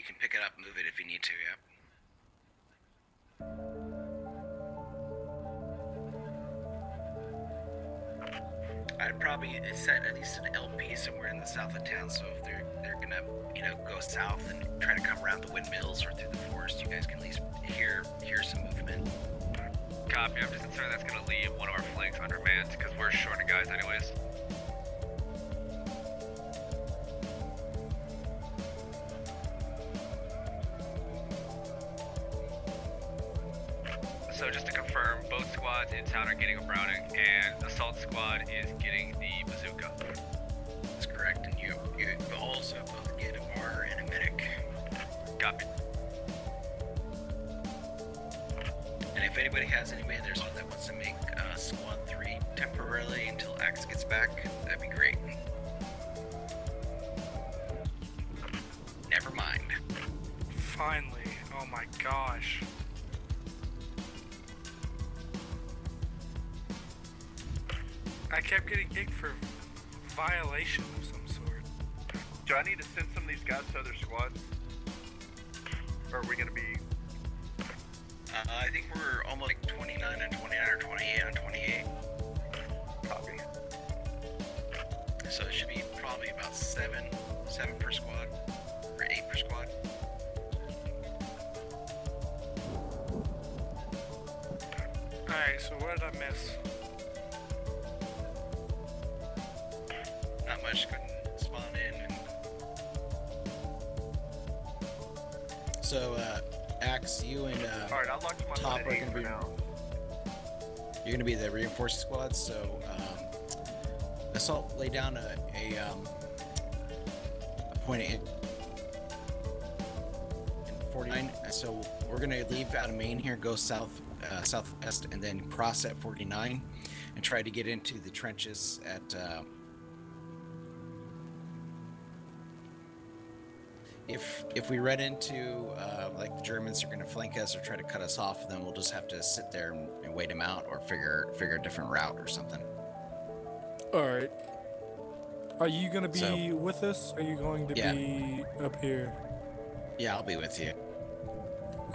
can pick it up and move it if you need to, yeah. I'd probably set at least an LP somewhere in the south of town, so if they're gonna, you know, go south and try to come around the windmills or through the forest, you guys can at least hear some movement. Copy. I'm just concerned that's gonna leave one of our flanks undermanned because we're short of guys anyways. So just to confirm, both squads in town are getting a Browning, and assault squad is getting the bazooka. That's correct, and you also both get a mortar and a medic. Copy. And if anybody has anybody in their squad that wants to make squad 3 temporarily until Axe gets back, that'd be great. Never mind. Finally. Oh my gosh. I kept getting kicked for violation of some sort. Do I need to send some of these guys to other squads? Or are we gonna be... I think we're almost like 29 and 29 or 28 and 28. Copy. So it should be probably about 7 per squad, or 8 per squad. Alright, so what did I miss? Not much, couldn't spawn in. So, Axe, you and Alright, I'll lock my Top are at 8 gonna for be. now. You're gonna be the reinforcing squad. So, Assault lay down a point in 49. So we're gonna leave out of Main here, go southwest, and then cross at 49, and try to get into the trenches at. If we run into like the Germans are going to flank us or try to cut us off, then we'll just have to sit there and wait them out, or figure a different route or something. Alright. Are you gonna be with us? Or are you going to be up here? Yeah, I'll be with you.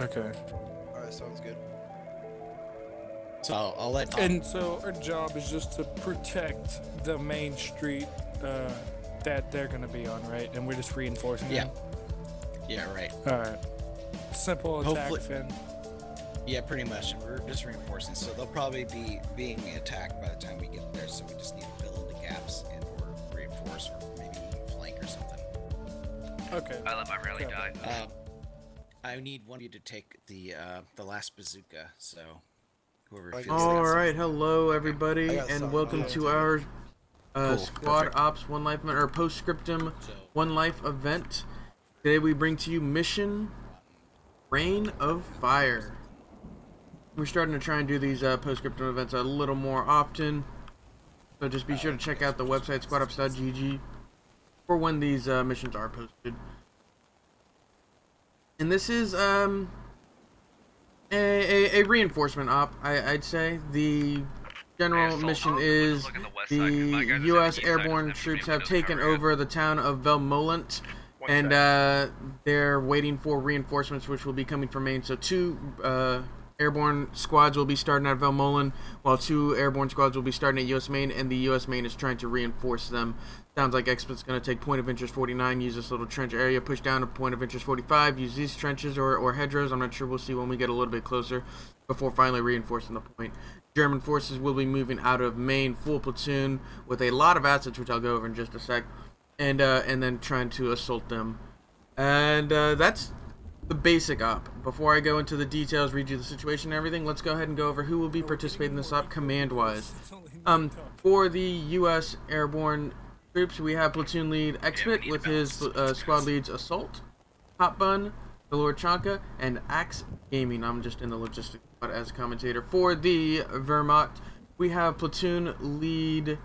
Okay. Alright, sounds good. So I'll let. And so our job is just to protect the main street that they're gonna be on, right? And we're just reinforcing them? Yeah, right. Alright. Simple attack, Hopefully- Finn. Yeah, pretty much. We're just reinforcing, so they'll probably be being attacked by the time we get there. So we just need to fill in the gaps and or reinforce, or maybe flank or something. Okay. I let my rally die. I need one of you to take the last bazooka. So whoever feels All that's right, hello everybody, I got and some. welcome Yeah. to our Cool, Squad perfect. Ops One Life or Postscriptum One Life event. Today we bring to you Mission Rain of Fire. We're starting to try and do these Postscriptum events a little more often, so just be sure to check out the website squadops.gg for when these missions are posted. And this is a reinforcement op, I'd say. The general mission is the U.S. airborne troops have taken over the town of Velmolent, and they're waiting for reinforcements, which will be coming from Maine. So 2 airborne squads will be starting at Velmolent, while 2 airborne squads will be starting at U.S. Maine, and the U.S. Maine is trying to reinforce them. Sounds like Expet's going to take point of interest 49, use this little trench area, push down to point of interest 45, use these trenches or hedgerows. I'm not sure, we'll see when we get a little bit closer, before finally reinforcing the point. German forces will be moving out of Maine, full platoon, with a lot of assets, which I'll go over in just a sec, and then trying to assault them. And that's the basic op. Before I go into the details, read you the situation and everything, let's go ahead and go over who will be participating in this op command-wise. For the U.S. airborne troops, we have platoon lead Expet with his squad leads Assault, Hot Bun, the Lord Chanka, and Axe Gaming. I'm just in the logistics spot as commentator. For the Vermont, we have platoon lead,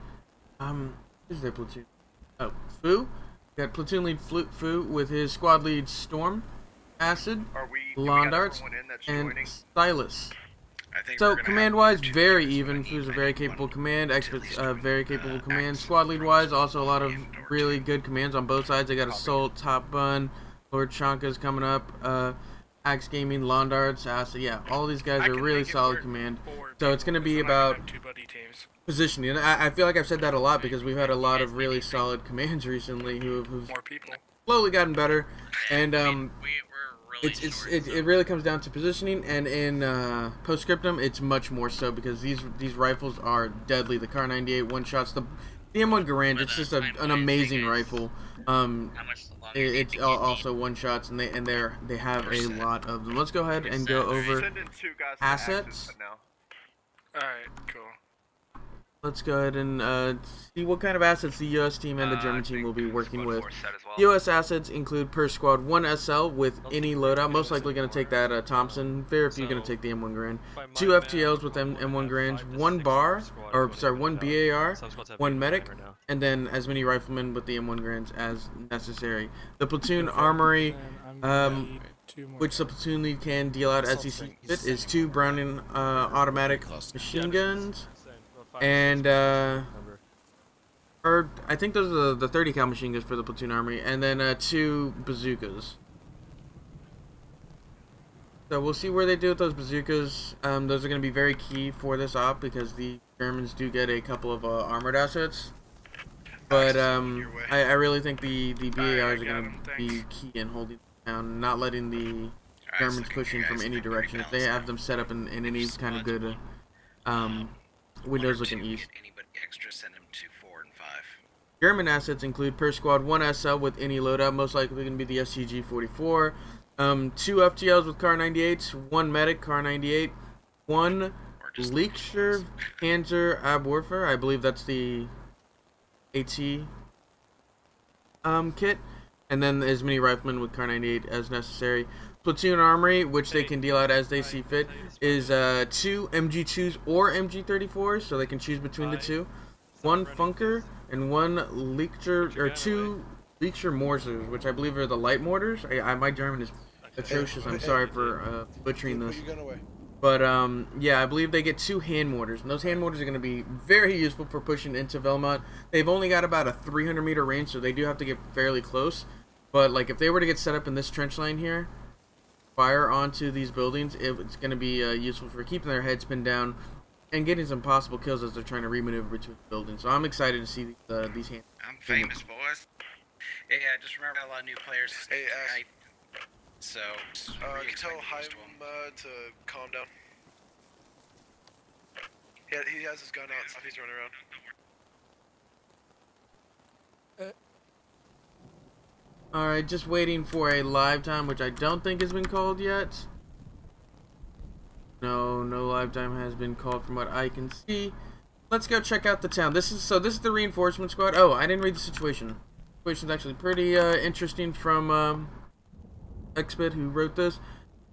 who's their platoon? Oh, Fu. We got platoon lead Fu with his squad lead Storm, Acid, Londarts, and Silas. So command-wise, very even. Fu's a very capable command. Expet's very capable command. Squad lead-wise, also a lot of really good commands on both sides. They got Assault, Top Bun, Lord Shanka's coming up. Axe Gaming, Londards, Acid. Yeah, all these guys are really solid command. So it's going to be about positioning. And I feel like I've said that a lot because we've had a lot of really solid commands recently who've slowly gotten better. And it really comes down to positioning, and in Postscriptum it's much more so because these rifles are deadly. The Kar 98 one shots, the M1 Garand, it's just an amazing rifle. It's also one shots, and they have a lot of them. Let's go ahead and go over assets. Alright, cool. Let's go ahead and see what kind of assets the U.S. team and the German team will be working with. U.S. assets include per squad 1 SL with any loadout, most likely going to take that Thompson. Very few going to take the M1 Garand. 2 FTLs with M1 Garands, 1 bar, or sorry, 1 BAR, 1 medic, and then as many riflemen with the M1 Garands as necessary. The platoon armory, which the platoon lead can deal out as he sees fit, is 2 Browning automatic machine guns. And or I think those are the 30 cal machine guns for the platoon armory, and then 2 bazookas. So we'll see where they do with those bazookas. Those are going to be very key for this op because the Germans do get a couple of armored assets. But I really think the BARs are going to be key in holding down, not letting the Germans push in from any direction. If they have them set up in any kind of good windows looking east. Anybody extra, send them to 4 and 5. German assets include per squad 1 SL with any loadout, most likely going to be the STG-44. 2 FTLs with Kar 98s, 1 medic Kar 98, 1 Leaksher Panzer Abwerfer, I believe that's the AT kit, and then as many riflemen with Kar 98 as necessary. Platoon armory, which they can deal out as they see fit, is 2 MG2s or MG34s, so they can choose between the 2. 1 Funker and 1 Leaksher, or 2 Leaksher Morsers, which I believe are the light mortars. My German is atrocious. I'm sorry for butchering this. But yeah, I believe they get 2 hand mortars, and those hand mortars are going to be very useful for pushing into Velmont. They've only got about a 300-meter range, so they do have to get fairly close. But like if they were to get set up in this trench line here, fire onto these buildings, it's going to be useful for keeping their heads pinned down and getting some possible kills as they're trying to remaneuver between buildings. So I'm excited to see these hands. I'm famous, boys. Yeah, just remember a lot of new players. Hey, so can you tell Haim to calm down? Yeah, he has his gun out, so he's running around. Alright, just waiting for a live time, which I don't think has been called yet. No live time has been called from what I can see. Let's go check out the town. This is the reinforcement squad. Oh, I didn't read the situation. The situation's actually pretty interesting from Exped, who wrote this.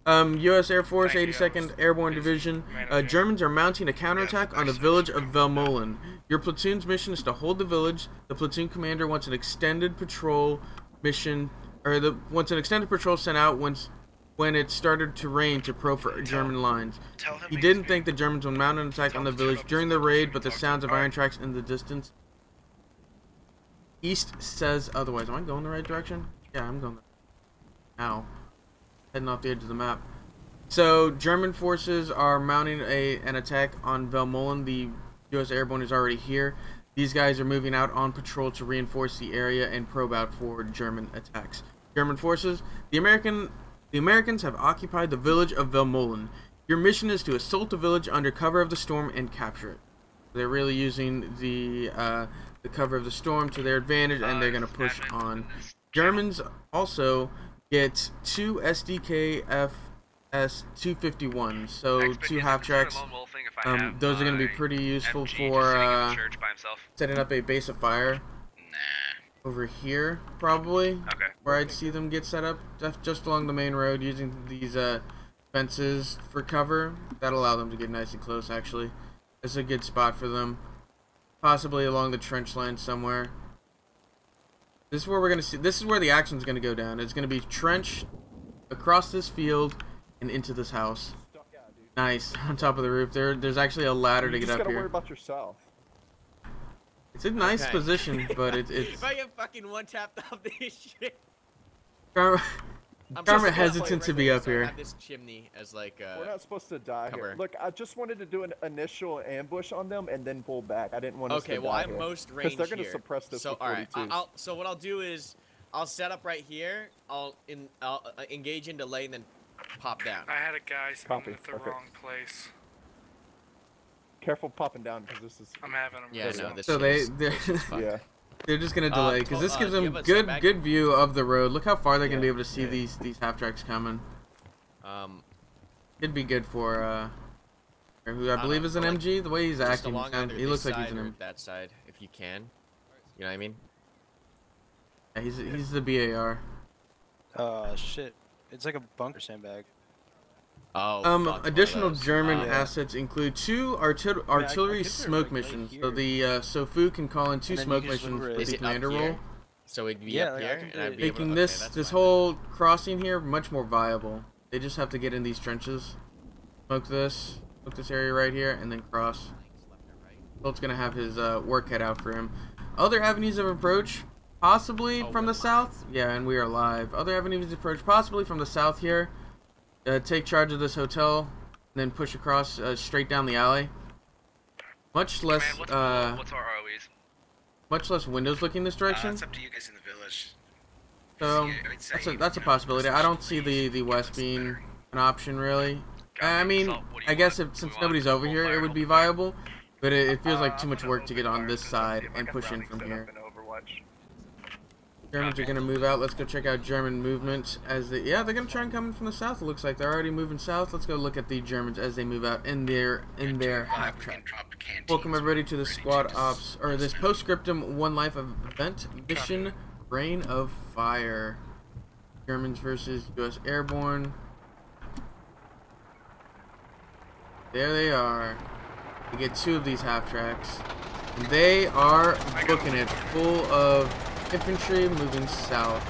U.S. Air Force 82nd Airborne Division. Germans are mounting a counterattack on the village of Velmolen. Your platoon's mission is to hold the village. The platoon commander wants an extended patrol mission, or wants an extended patrol sent out when it started to rain to probe for German lines. He didn't think the Germans would mount an attack on the village during the raid, but the sounds of iron tracks in the distance east says otherwise. Am I going the right direction? Yeah, I'm going. Now, heading off the edge of the map. So German forces are mounting an attack on Velmolen. The U.S. Airborne is already here. These guys are moving out on patrol to reinforce the area and probe out for German attacks. German forces, the Americans have occupied the village of Velmolen. Your mission is to assault the village under cover of the storm and capture it. They're really using the cover of the storm to their advantage, and they're going to push on. Germans also get 2 SDK FS-251s, so 2 half-tracks. Those are going to be pretty useful for setting up a base of fire over here, probably, where I'd see them get set up, just along the main road, using these fences for cover. That'll allow them to get nice and close, actually. It's a good spot for them, possibly along the trench line somewhere. This is where we're going to see, this is where the action's going to go down. It's going to be trench across this field and into this house. Nice, on top of the roof. There's actually a ladder to get up here. You just gotta worry about yourself. It's a nice position, but it's... If I get fucking one tapped off this shit. I'm hesitant to be up here. Have this chimney as like We're not supposed to die cover. here. Look, I just wanted to do an initial ambush on them and then pull back. I didn't want us to die Okay, well I'm here. most range they're gonna here. suppress this So with all right, 42s. so what I'll do is I'll set up right here. I'll engage into lane, then pop down. I had a guy Copy, spawn at the perfect. wrong place. Careful popping down because this is. I'm having him. Yeah, no, this So shit they're is fucked. Yeah. they're just gonna delay because this gives do you them have a good sandbag? view of the road. Look how far they're gonna be Yeah, able to see yeah. these half tracks coming. It'd It'd be good for who I believe is an like, MG. The way he's just acting, along either he looks this like he's side an or MG. that side, if you can. You know what I mean? Yeah, he's the BAR. Shit. It's like a bunker sandbag. Oh. fuck, Additional one of those. German Yeah. assets include 2 artillery could smoke like, missions. here. So the Sofu can call in 2 And then smoke you can just missions maneuver it. with Is the it up commander here? role. So it'd be Yeah, up like, I here, can and I'd do be it. able to. Making Okay, this that's this fine. whole crossing here much more viable. They just have to get in these trenches, smoke this area right here, and then cross. Bolt's gonna have his work cut out for him. Other avenues of approach, possibly from the south. Yeah, and we are live. Other avenues of approach, possibly from the south here. Take charge of this hotel, and then push across straight down the alley. Much less, what's our ROEs? much less windows looking this direction. It's up to you guys in the village. So I would say, that's a possibility. I don't see the west being an option really. I mean, So, what do you I guess want? since We want nobody's over full here, fire, it would be open fire? viable. But it feels like too I'm much gonna work to get open on fire this first, side see if I and got push in rounding from set here. up in Overwatch. Germans are gonna move out. Let's go check out German movement as they. Yeah, they're gonna try and come in from the south. It looks like they're already moving south. Let's go look at the Germans as they move out in their half track. Welcome everybody to the squad ops or this postscriptum One Life event mission Rain of Fire. Germans versus U.S. Airborne. There they are. We get 2 of these half tracks. And they are booking it full of infantry moving south.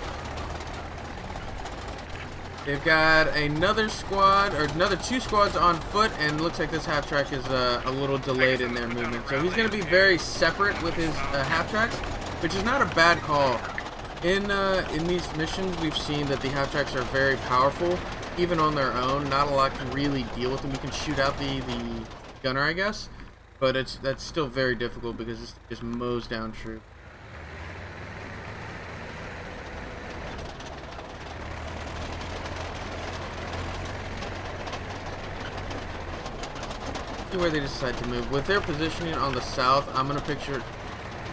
They've got another squad, or another 2 squads on foot, and looks like this half track is a little delayed in their movement. So he's going to be very separate with his half tracks, which is not a bad call. In these missions, we've seen that the half tracks are very powerful, even on their own. Not a lot can really deal with them. You can shoot out the gunner, I guess, but that's still very difficult because it just mows down troops. See where they decide to move. With their positioning on the south, I'm gonna picture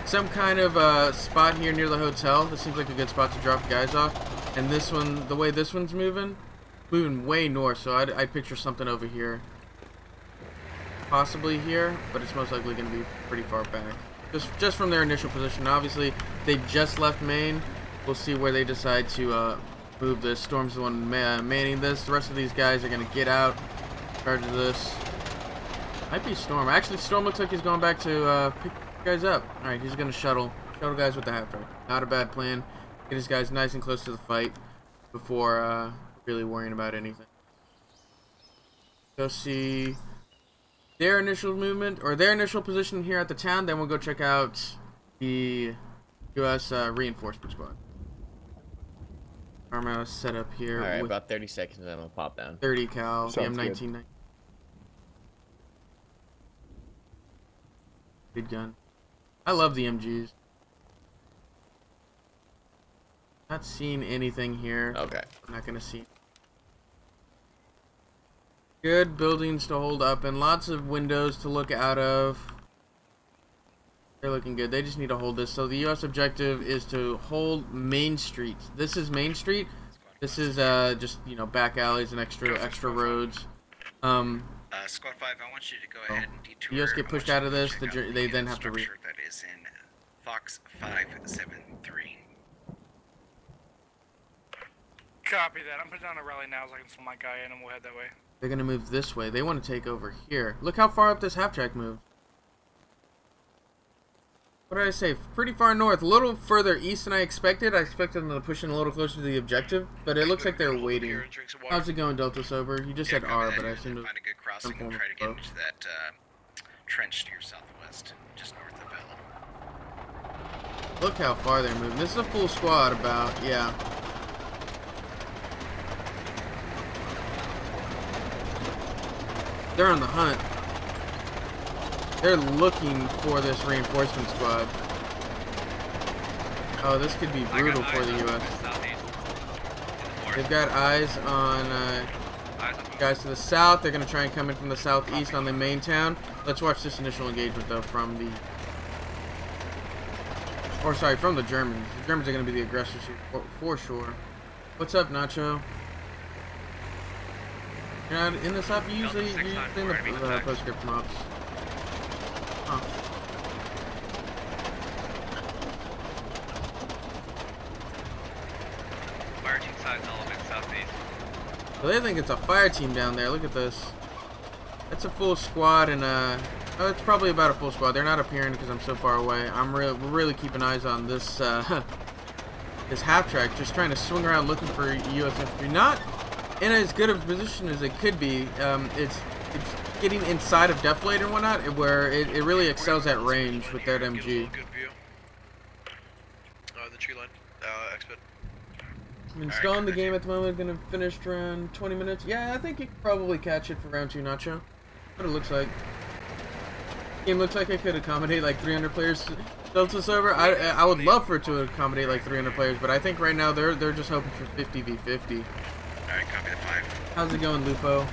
some kind of spot here near the hotel. This seems like a good spot to drop the guys off. And this one, the way this one's moving way north, so I'd picture something over here. Possibly here, but it's most likely going to be pretty far back. Just from their initial position. Obviously, they just left Maine. We'll see where they decide to move this. Storm's the one manning this. The rest of these guys are going to get out, charge of this. Might be Storm. Actually, Storm looks like he's going back to pick you guys up. Alright, he's going to shuttle guys with the half track. Not a bad plan. Get his guys nice and close to the fight before really worrying about anything. Go see their initial movement or their initial position here at the town, then we'll go check out the U.S. Reinforcement Squad. Arma set up here. Alright, with about 30 seconds and then I'll pop down. 30 cal, the Sounds good. M19. Good gun. I love the MGs. Not seeing anything here. Okay. I'm not gonna see. Good buildings to hold up and lots of windows to look out of. They're looking good. They just need to hold this. So the U.S. objective is to hold Main Street. This is Main Street. This is just, you know, back alleys and extra roads. Squad 5, I want you to go ahead and detour. You guys get pushed out of this, they then have to structure that is in Fox 573. Copy that. I'm putting down a rally now so I can pull my guy in and we'll head that way. They're gonna move this way. They want to take over here. Look how far up this half track moved. What did I say? Pretty far north. A little further east than I expected. I expected them to push in a little closer to the objective, but it looks like they're waiting. How's it going, Delta Sober? You just said R, but I assumed it was find a good crossing and try to get into that trench to your southwest, just north of Bell. Look how far they're moving. This is a full squad about, yeah. They're on the hunt. They're looking for this reinforcement squad. Oh, this could be brutal for the U.S. They've got eyes on guys to the south. They're going to try and come in from the southeast on the main town. Let's watch this initial engagement, though, from the... Or, sorry, from the Germans. The Germans are going to be the aggressors here, for sure. What's up, Nacho? You're not in this up? Usually in the postscript mobs. Huh. Fire team size element southeast. So they think it's a fire team down there. Look at this. That's a full squad, and oh, it's probably about a full squad. They're not appearing because I'm so far away. We're really keeping eyes on this this half track, just trying to swing around looking for U.S. infantry. Not in as good of a position as it could be. It's getting inside of deflate and whatnot, where it really excels at range with that MG. Good view. The tree line. Expert. I'm installing the game at the moment. Gonna finish around 20 minutes. Yeah, I think you could probably catch it for round 2, Nacho. What it looks like. Game looks like it could accommodate like 300 players. Delta server. I would love for it to accommodate like 300 players, but I think right now they're just hoping for 50 v 50. Alright, copy the 5. How's it going, Lupo?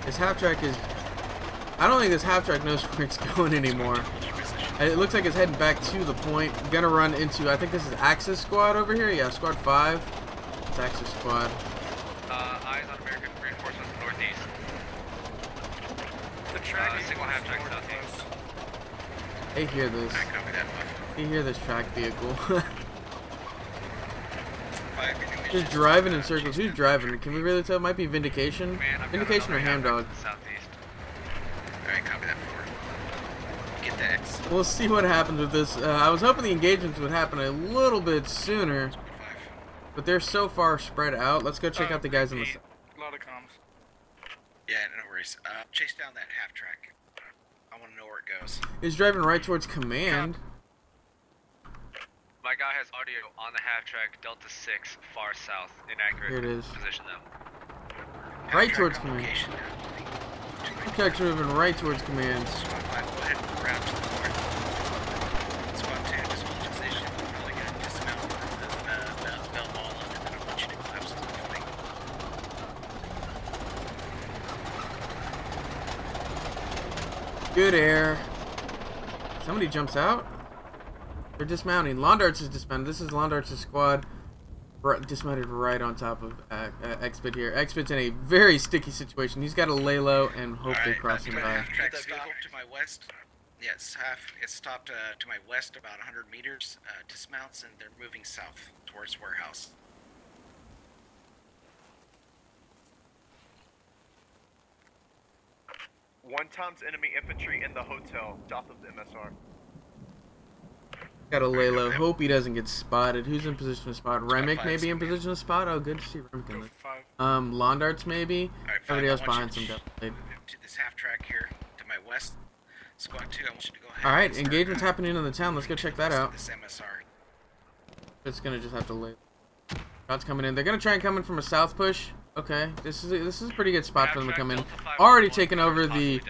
This half track is... I don't think this half track knows where it's going anymore. It looks like it's heading back to the point. Gonna run into... I think this is Axis squad over here. Yeah, squad 5. It's Axis squad. Eyes on American reinforcements northeast. The track single half track southeast. They hear this. Alright, copy that 5. They hear this track vehicle. 5, Just driving in circles. Who's driving? Can we really tell? It might be Vindication. Man, Vindication or Hamdog. Southeast. Alright, copy that 4. Get the X. We'll see what happens with this. I was hoping the engagements would happen a little bit sooner, 5. but they're so far spread out. Let's go check out the guys on the side. A lot of comms. Yeah, no worries. Chase down that half track. I want to know where it goes. He's driving right towards command. My guy has audio on the half track, Delta 6, far south, inaccurate. Here it is. Position them. Right Half track towards on command. location. Attack's moving right towards command. Squad 5, go ahead and route to the north. Squad 2, just hold your position. We're probably going to dismount the Belmont, and then I want you to collapse on the flank. Good air. Somebody jumps out. They're dismounting. Londarts is dismounted. This is Londarts' squad. Dismounted right on top of Exped here. Exped's in a very sticky situation. He's got to lay low and hope they cross him by. Half track stop to my west. Yes, it's stopped to my west about 100 meters. Dismounts and they're moving south towards warehouse. One times enemy infantry in the hotel, south of the MSR. Got to lay low. Hope he doesn't get spotted. Who's in position to spot? Remick may be in position to spot. Oh, good to see Remick in this. 5. Londarts maybe. Alright, Everybody else I want behind you some to definitely. move to this half track here to my west. Squad 2, I want you to go ahead. All right, and start, engagement's happening in the town. Let's go check that out. This MSR. It's gonna just have to lay. Shots coming in. They're gonna try and come in from a south push. Okay, this is a pretty good spot for them to come in. Already taken over the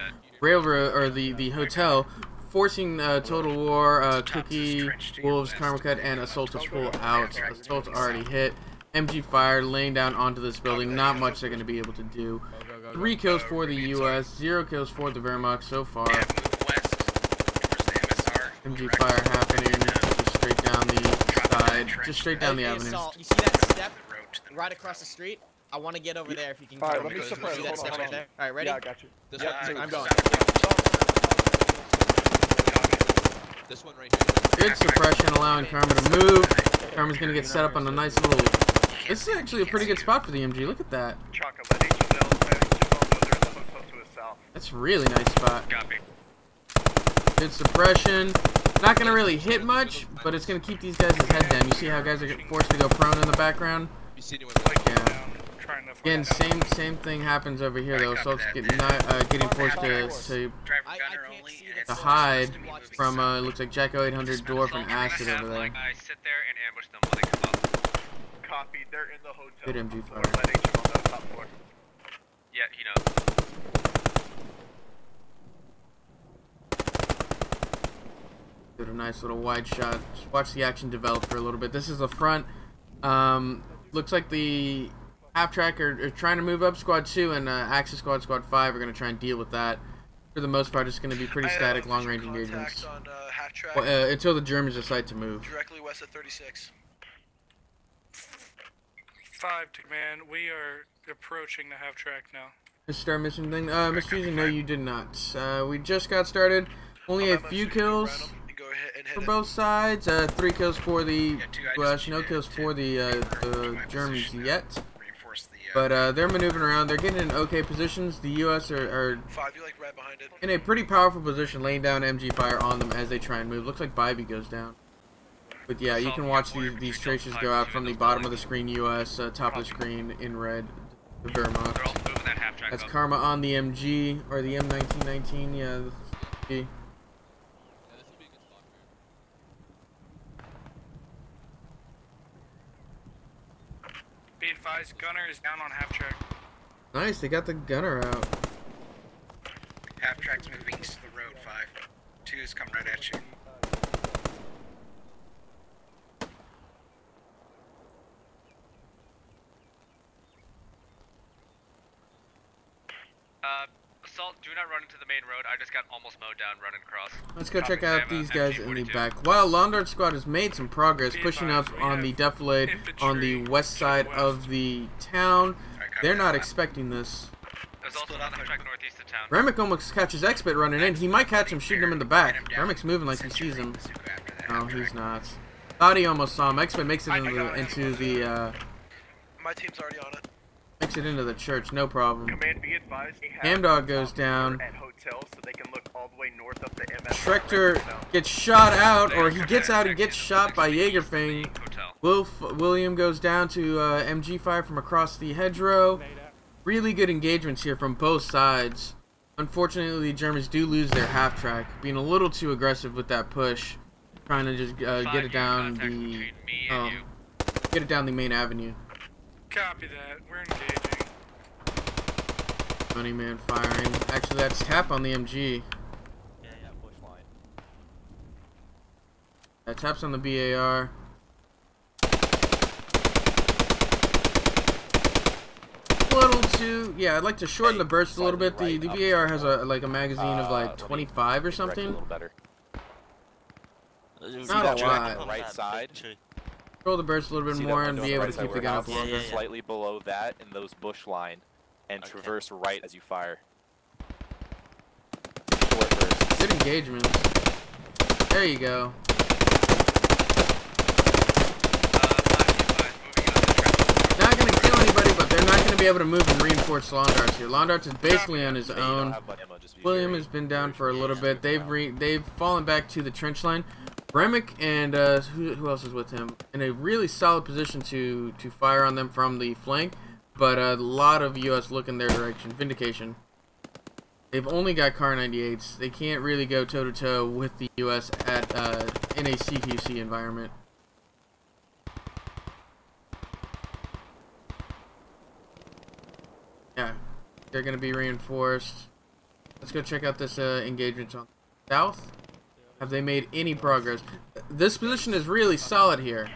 railroad or the hotel, forcing Total War, Cookie, Wolves, Karma Cut, and Assault to pull out. Assault's already hit. MG fire laying down onto this building. Not much they're gonna be able to do. 3 kills for the U.S., 0 kills for the Wehrmacht so far. Yeah, move west towards the MSR. MG fire happening just straight down the side, just straight down the Hey, avenue. Assault, you see that step The road to the right across the street? I want to get over there if you can. Alright, come let me over. suppress. See that Hold on, step hold right on. there? All right, ready? Yeah, I got you. This Yeah, one, I'm going. This one right here. Good suppression, allowing Karma to move. Karma's gonna get set up on a nice little... This is actually a pretty good spot for the MG. Look at that. Chaka, let HML know they're in the hotel to his south. That's a really nice spot. Copy. Good suppression. Not gonna really hit much, but it's gonna keep these guys' head down. You see how guys are getting forced to go prone in the background? You see anyone Yeah. Again, same thing happens over here though. So it's getting forced to driver I gunner can't only. see And the it's to hide supposed to be moving from south. looks like Jacko 800 Dwarf and Acid over there. I sit there and ambush them when they come up. Copy, they're in the hotel. Good MG Or fire. let HML know top floor. Yeah, you know. Did a nice little wide shot. Just watch the action develop for a little bit. This is the front. Looks like the half track are trying to move up. Squad 2 and Axis Squad 5 are going to try and deal with that. For the most part, it's going to be pretty static, long-range engagements. On, half track, until the Germans decide to move. directly west of 36. 5 to command. We are approaching the half track now. Start mission thing. Mr. Fusion, no, you did not. We just got started. Only a few kills for both sides. 3 kills for the US, no kills for the Germans yet. But they're maneuvering around. They're getting in okay positions. The US are in a pretty powerful position, laying down MG fire on them as they try and move. Looks like Bybee goes down. But yeah, you can watch these traces go out from the bottom of the screen, US, top of the screen in red, the Wehrmacht. That's Karma on the MG, or the M1919, yeah. Be advised, gunner is down on half track. Nice, they got the gunner out. Half track's moving east of the road, 5. 2 is coming right at you. Assault, do not run into the main road. I just got almost mowed down running across. Let's go check out these guys in the back. While Londard Squad has made some progress pushing up on the defilade on the west side of the town, they're not expecting this. There's also another track northeast of town. Remick almost catches Expert running in. He might catch him shooting him in the back. Remick's moving like he sees him. No, he's not. Thought he almost saw him. Expert makes it into the My team's already on it. makes it into the church, no problem. Command, be advised. Hamdog goes down. At hotels, so they can look all the way north up the MS. Schrechter gets shot out, or he gets out and gets shot by Jaegerfing. William goes down to MG fire from across the hedgerow. Really good engagements here from both sides. Unfortunately, the Germans do lose their half track, being a little too aggressive with that push, trying to just get it down the main avenue. Copy that. We're engaging. Money man firing. Actually, that's tap on the MG. Yeah, push line. That taps on the BAR. Little too, yeah. I'd like to shorten the burst a little bit. The BAR has a magazine of like 25 or something. A little better. Not a lot. Right side. Control the burst a little bit more and be able to keep the gun up longer. Yeah. Slightly below that in those bush line, and traverse right as you fire. Short burst. Good engagement. There you go. Not gonna kill anybody, but they're not gonna be able to move and reinforce Londarts here. Londarts is basically on his own. William has been down for a little bit. They've fallen back to the trench line. Remick and who else is with him in a really solid position to fire on them from the flank, but a lot of US look in their direction. Vindication. They've only got Car 98s. They can't really go toe to toe with the US at in a CQC environment. Yeah, they're gonna be reinforced. Let's go check out this engagement on the south. Have they made any progress? This position is really solid here.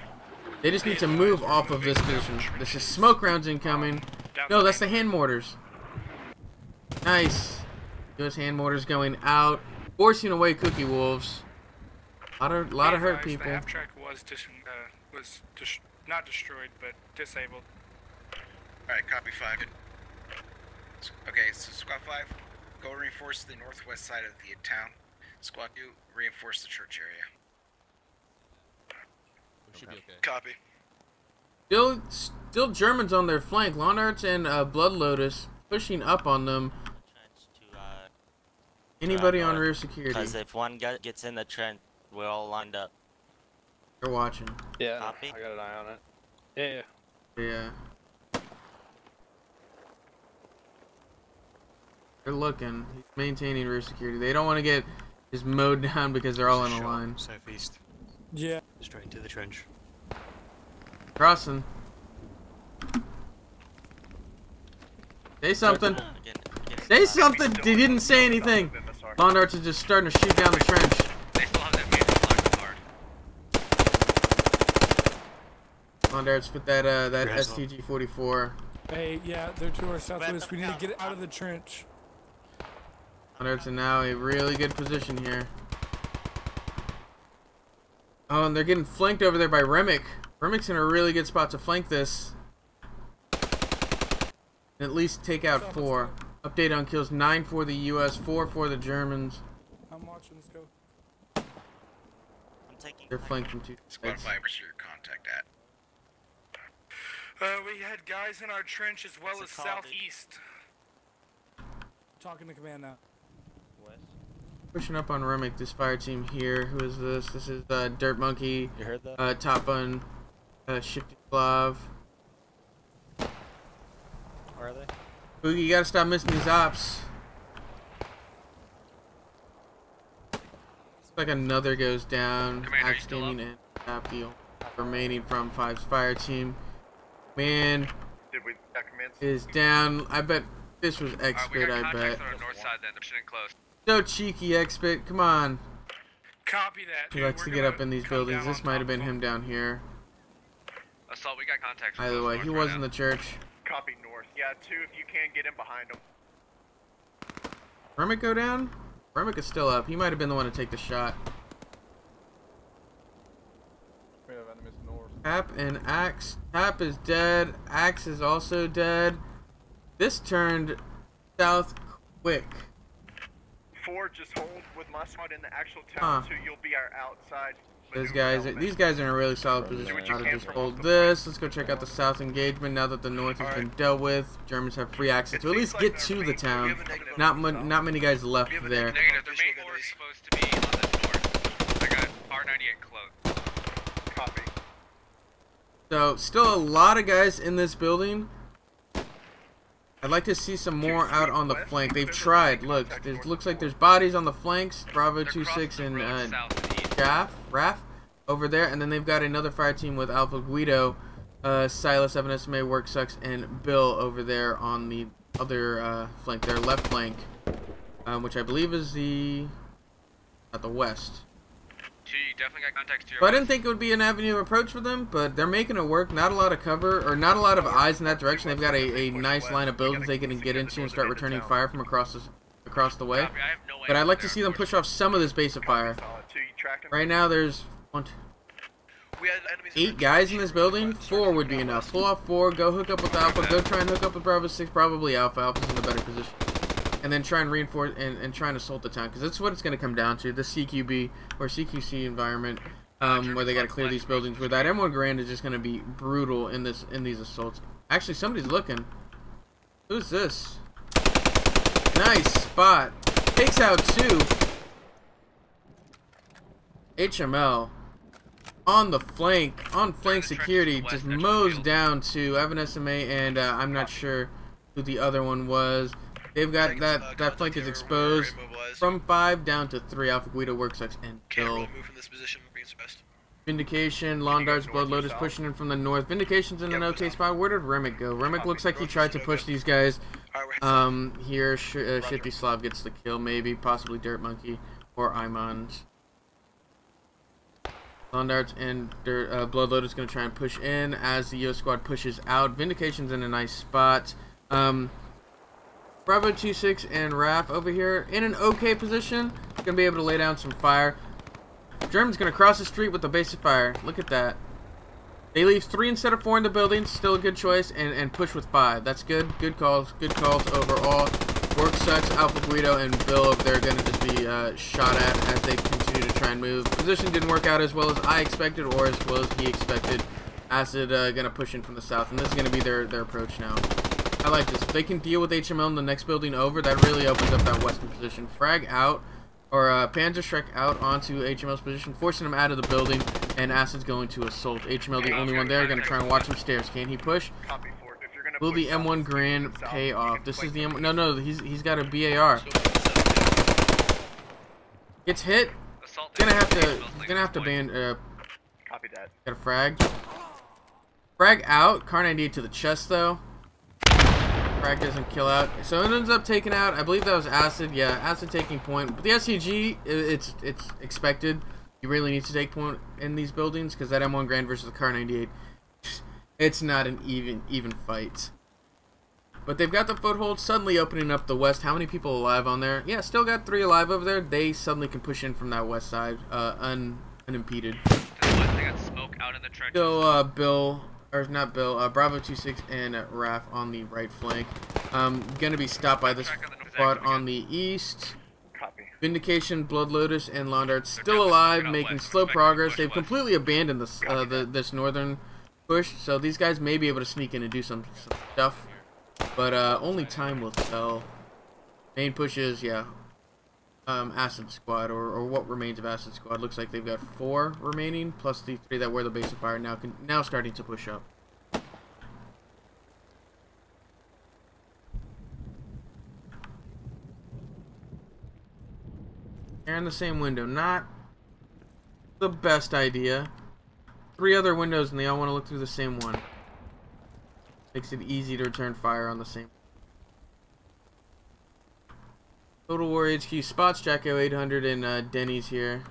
They just need to move off of this position. This is smoke rounds incoming. No, that's the hand mortars. Nice. US hand mortars going out, forcing away Cookie Wolves. A lot of hurt people. The half track was not destroyed, but disabled. Alright, copy 5. Okay, so Squad 5, go reinforce the northwest side of the town. Squad 2, reinforce the church area. We should be okay. Copy. Still Germans on their flank. Londarts and Blood Lotus pushing up on them. Anybody on rear security? Because if one gets in the trench, we're all lined up. They're watching. Yeah, Copy? I got an eye on it. Yeah. They're looking. He's maintaining rear security. They don't want to get just mowed down because they're all in a line. Southeast. Yeah. Straight into the trench. Crossing. Say something. Say something. They didn't say anything. Londarts is just starting to shoot down the trench. They still have that major Londarts with that STG-44. Hey, yeah, they're to our southwest. We need to get out of the trench. Londarts are now a really good position here. Oh, and they're getting flanked over there by Remick. Remick's in a really good spot to flank this. And at least take out 4. Update on kills: 9 for the U.S., 4 for the Germans. I'm watching. Let's go. I'm taking. They're flanked from 2 Squad sides. 5, where's your contact at? We had guys in our trench as well as southeast. Talking to command now. Pushing up on Remick, this fire team here. Who is this? This is Dirt Monkey. You heard that? Top on Shifty Slav. Where are they? Boogie, you gotta stop missing these ops. Looks like another goes down. Axe standing and tap deal. Remaining from 5's fire team. Man Did we command? is down. I bet this was We X-Bit, got I contacts bet. on the north side then. They're pushing in close. So cheeky, X-Bit. Come on. Copy that. He Dude, likes to get up in these buildings. This might have been him down here. Assault, we got contacts. Either way, he was in the church. Copy north. Yeah, 2 if you can get in behind them. Remick go down? Remick is still up. He might have been the one to take the shot. We have enemies north. Tap and Axe. Tap is dead. Axe is also dead. This turned south quick. 4, just hold with my squad in the actual town. 2, you'll be our outside. These guys are in a really solid position. How to just hold this. Let's go check out the south engagement now that the north has been dealt with. Germans have free access to at least get to the town. Not many guys left there. Negative. Their main core is supposed to be on the north. I got R98 close. Copy. So still a lot of guys in this building. I'd like to see some more out on the flank. They've tried. Look, it looks like there's bodies on the flanks. Bravo 2-6 and Raf over there, and then they've got another fire team with Alpha Guido, Silas, Evan SMA, Work Sucks, and Bill over there on the other flank, their left flank, which I believe is at the west. You definitely got contacts to your So I didn't think it would be an avenue of approach for them, but they're making it work. Not a lot of cover, or not a lot of eyes in that direction. They've got a nice line of buildings they can get into and start returning fire from across the way. But I'd like to see them push off some of this base of fire. Right now there's 8 guys in this building. 4 would be enough. Pull off 4, go hook up with Alpha, go try and hook up with Bravo 6, probably Alpha. Alpha's in a better position. And then try and reinforce and try and assault the town, because that's what it's going to come down to, the CQB or CQC environment, where they got to clear these buildings. Where that M1 Grand is just going to be brutal in these assaults. Actually, somebody's looking. Who's this? Nice spot. Takes out 2. HML on the flank, on flank security, just mows down 2. Evan SMA and I'm not sure who the other one was. They've got that flank is exposed from 5 down to 3. Alpha Guido, Worksucks, and Bill. Move from this position. Best. Vindication, Londart's Bloodload is pushing in from the north. Vindication's in an okay spot. Where did Remick go? Remick looks like he tried to push these guys. Here, Shifty Slav gets the kill, maybe, possibly Dirt Monkey or Imons. Londart's and Bloodload is going to try and push in as the US squad pushes out. Vindication's in a nice spot. Bravo 2-6 and Raf over here in an okay position. Gonna be able to lay down some fire. German's gonna cross the street with the base of fire. Look at that. They leave 3 instead of 4 in the building. Still a good choice, and push with 5. That's good. Good calls. Good calls overall. Work Sucks, Alpha Guido, and Bill over there gonna just be shot at as they continue to try and move. Position didn't work out as well as I expected, or as well as he expected. Acid gonna push in from the south, and this is gonna be their approach now. I like this. If they can deal with HML in the next building over, that really opens up that western position. Frag out, or Panzer Shrek out onto HML's position, forcing him out of the building, and Acid's going to assault. HML, the only one there, going to try and watch him stairs. Can he push? Will the M1 Grand pay off? This is the M1. No, he's got a BAR. Gets hit. Gonna have to ban. Copy that. Got a frag. Frag out. Car 98 to the chest though. Frag doesn't kill out, so it ends up taking out. I believe that was Acid. Yeah, Acid taking point. But the SCG, it's expected. You really need to take point in these buildings because that M1 Grand versus the Car 98. It's not an even fight. But they've got the foothold, suddenly opening up the west. How many people alive on there? Yeah, still got 3 alive over there. They suddenly can push in from that west side, unimpeded. They got smoke out in the trenches. Still, Bravo 26 and Raf on the right flank. Gonna be stopped by this squad on the east. Copy. Vindication, Blood Lotus, and Londart still alive, making slow progress. They've completely abandoned this northern push, so these guys may be able to sneak in and do some stuff. But only time will tell. Main push is, yeah, Acid Squad, or what remains of Acid Squad. Looks like they've got 4 remaining, plus the 3 that were the base of fire, now starting to push up. They're in the same window. Not the best idea. 3 other windows and they all want to look through the same one. Makes it easy to return fire on the same. Total War HQ spots Jacko 800 and Denny's here.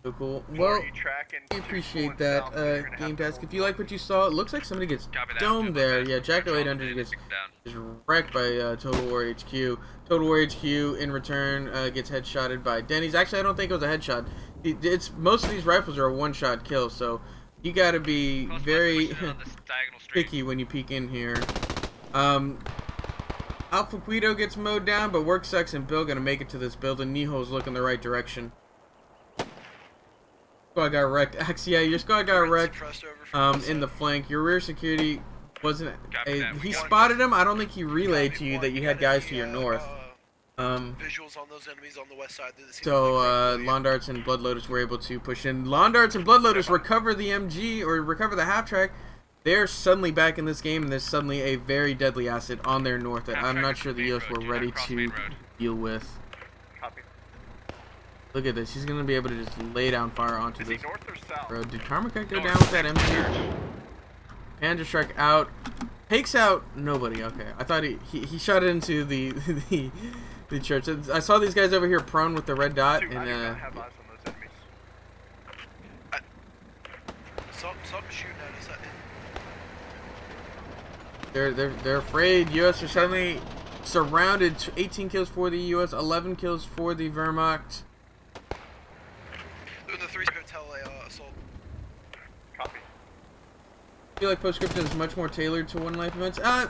So cool. Well, I appreciate that, Game Task. If you like what you saw, it looks like somebody gets domed there. Yeah, Jacko 800 gets wrecked by Total War HQ. Total War HQ in return gets headshotted by Denny's. Actually, I don't think it was a headshot. It's most of these rifles are a one-shot kill, so you got to be very picky when you peek in here. Alpha Guido gets mowed down, but Worksucks and Bill gonna make it to this building. Niho's looking the right direction. Squad got wrecked. Actually, yeah, your squad got wrecked in the flank. Your rear security wasn't he spotted him. I don't think he relayed to you that you had guys to your north. Visuals on those enemies on the west side. So Londarts and Blood Lotus were able to push in. Londarts and Blood Lotus recover the MG, or recover the half-track. They're suddenly back in this game, and there's suddenly a very deadly asset on their north that I'm not sure the EOS were ready to deal with. Look at this. He's going to be able to just lay down fire onto this road. Did Karmaka go down with that MG? Panda Shrek out. Takes out nobody. Okay. I thought he shot into the church. I saw these guys over here prone with the red dot. And Something shooting at us. They're afraid. US are suddenly surrounded. 18 kills for the US, 11 kills for the Wehrmacht. The 3 hotel assault. Copy. I feel like Postscriptum is much more tailored to one life events. Yeah,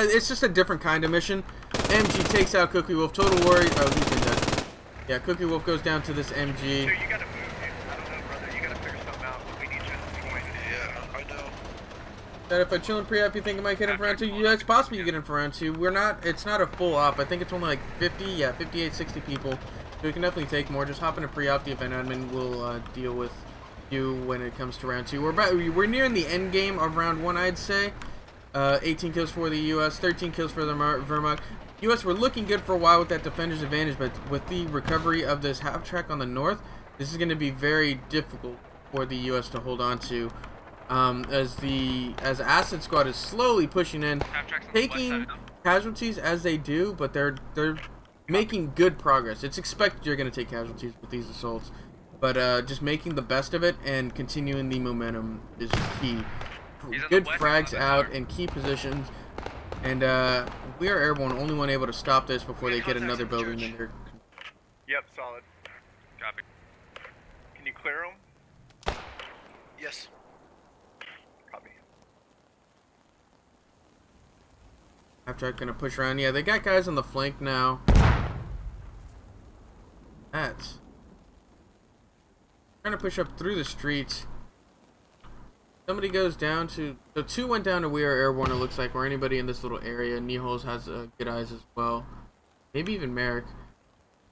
it's just a different kind of mission. MG takes out Cookie Wolf. Total Warrior. Oh, he's been dead. Yeah, Cookie Wolf goes down to this MG. Dude, you gotta move, dude. I don't know, brother. You gotta figure something out. We need you at this point. Yeah, I know. That if I chill in pre-op, you think I might get in for round 2? Yeah, it's possible you get in for round 2. We're not. It's not a full op. I think it's only like 50. Yeah, 58, 60 people. So we can definitely take more. Just hop in a pre-op. The event admin will deal with you when it comes to round 2. We're nearing the end game of round 1, I'd say. 18 kills for the US, 13 kills for the Wehrmacht. US were looking good for a while with that defender's advantage, but with the recovery of this half track on the north, this is going to be very difficult for the US to hold on to. As Acid Squad is slowly pushing in, taking casualties as they do, but they're making good progress. It's expected you're going to take casualties with these assaults, but just making the best of it and continuing the momentum is key. Good frags out in key positions, and we are airborne, only one able to stop this before they get another building in there. Yep, solid. Copy. Can you clear them? Yes. Copy. Half-track gonna push around. Yeah, they got guys on the flank now. That's trying to push up through the streets. Somebody goes down to... So 2 went down to We Are Airborne, it looks like, or anybody in this little area. Nihols has good eyes as well. Maybe even Merrick.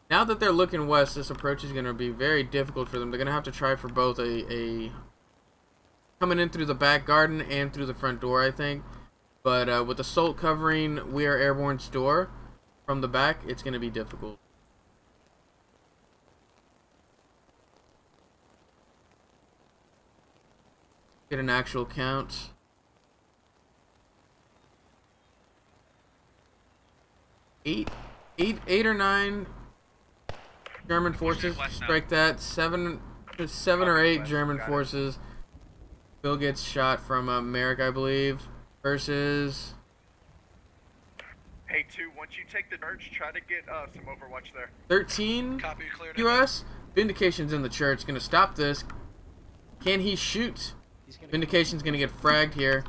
Now that they're looking west, this approach is going to be very difficult for them. They're going to have to try for both a coming in through the back garden and through the front door, I think. But with Assault covering We Are Airborne's door from the back, it's going to be difficult. Get an actual count. 8 or 9 German forces. Strike that. Seven or eight German forces. Bill gets shot from Merrick, I believe. Versus... Hey, 2, once you take the church, try to get some overwatch there. 13 Copy, cleared. US. Vindication's in the church. Gonna stop this. Can he shoot? Vindication's gonna get fragged here.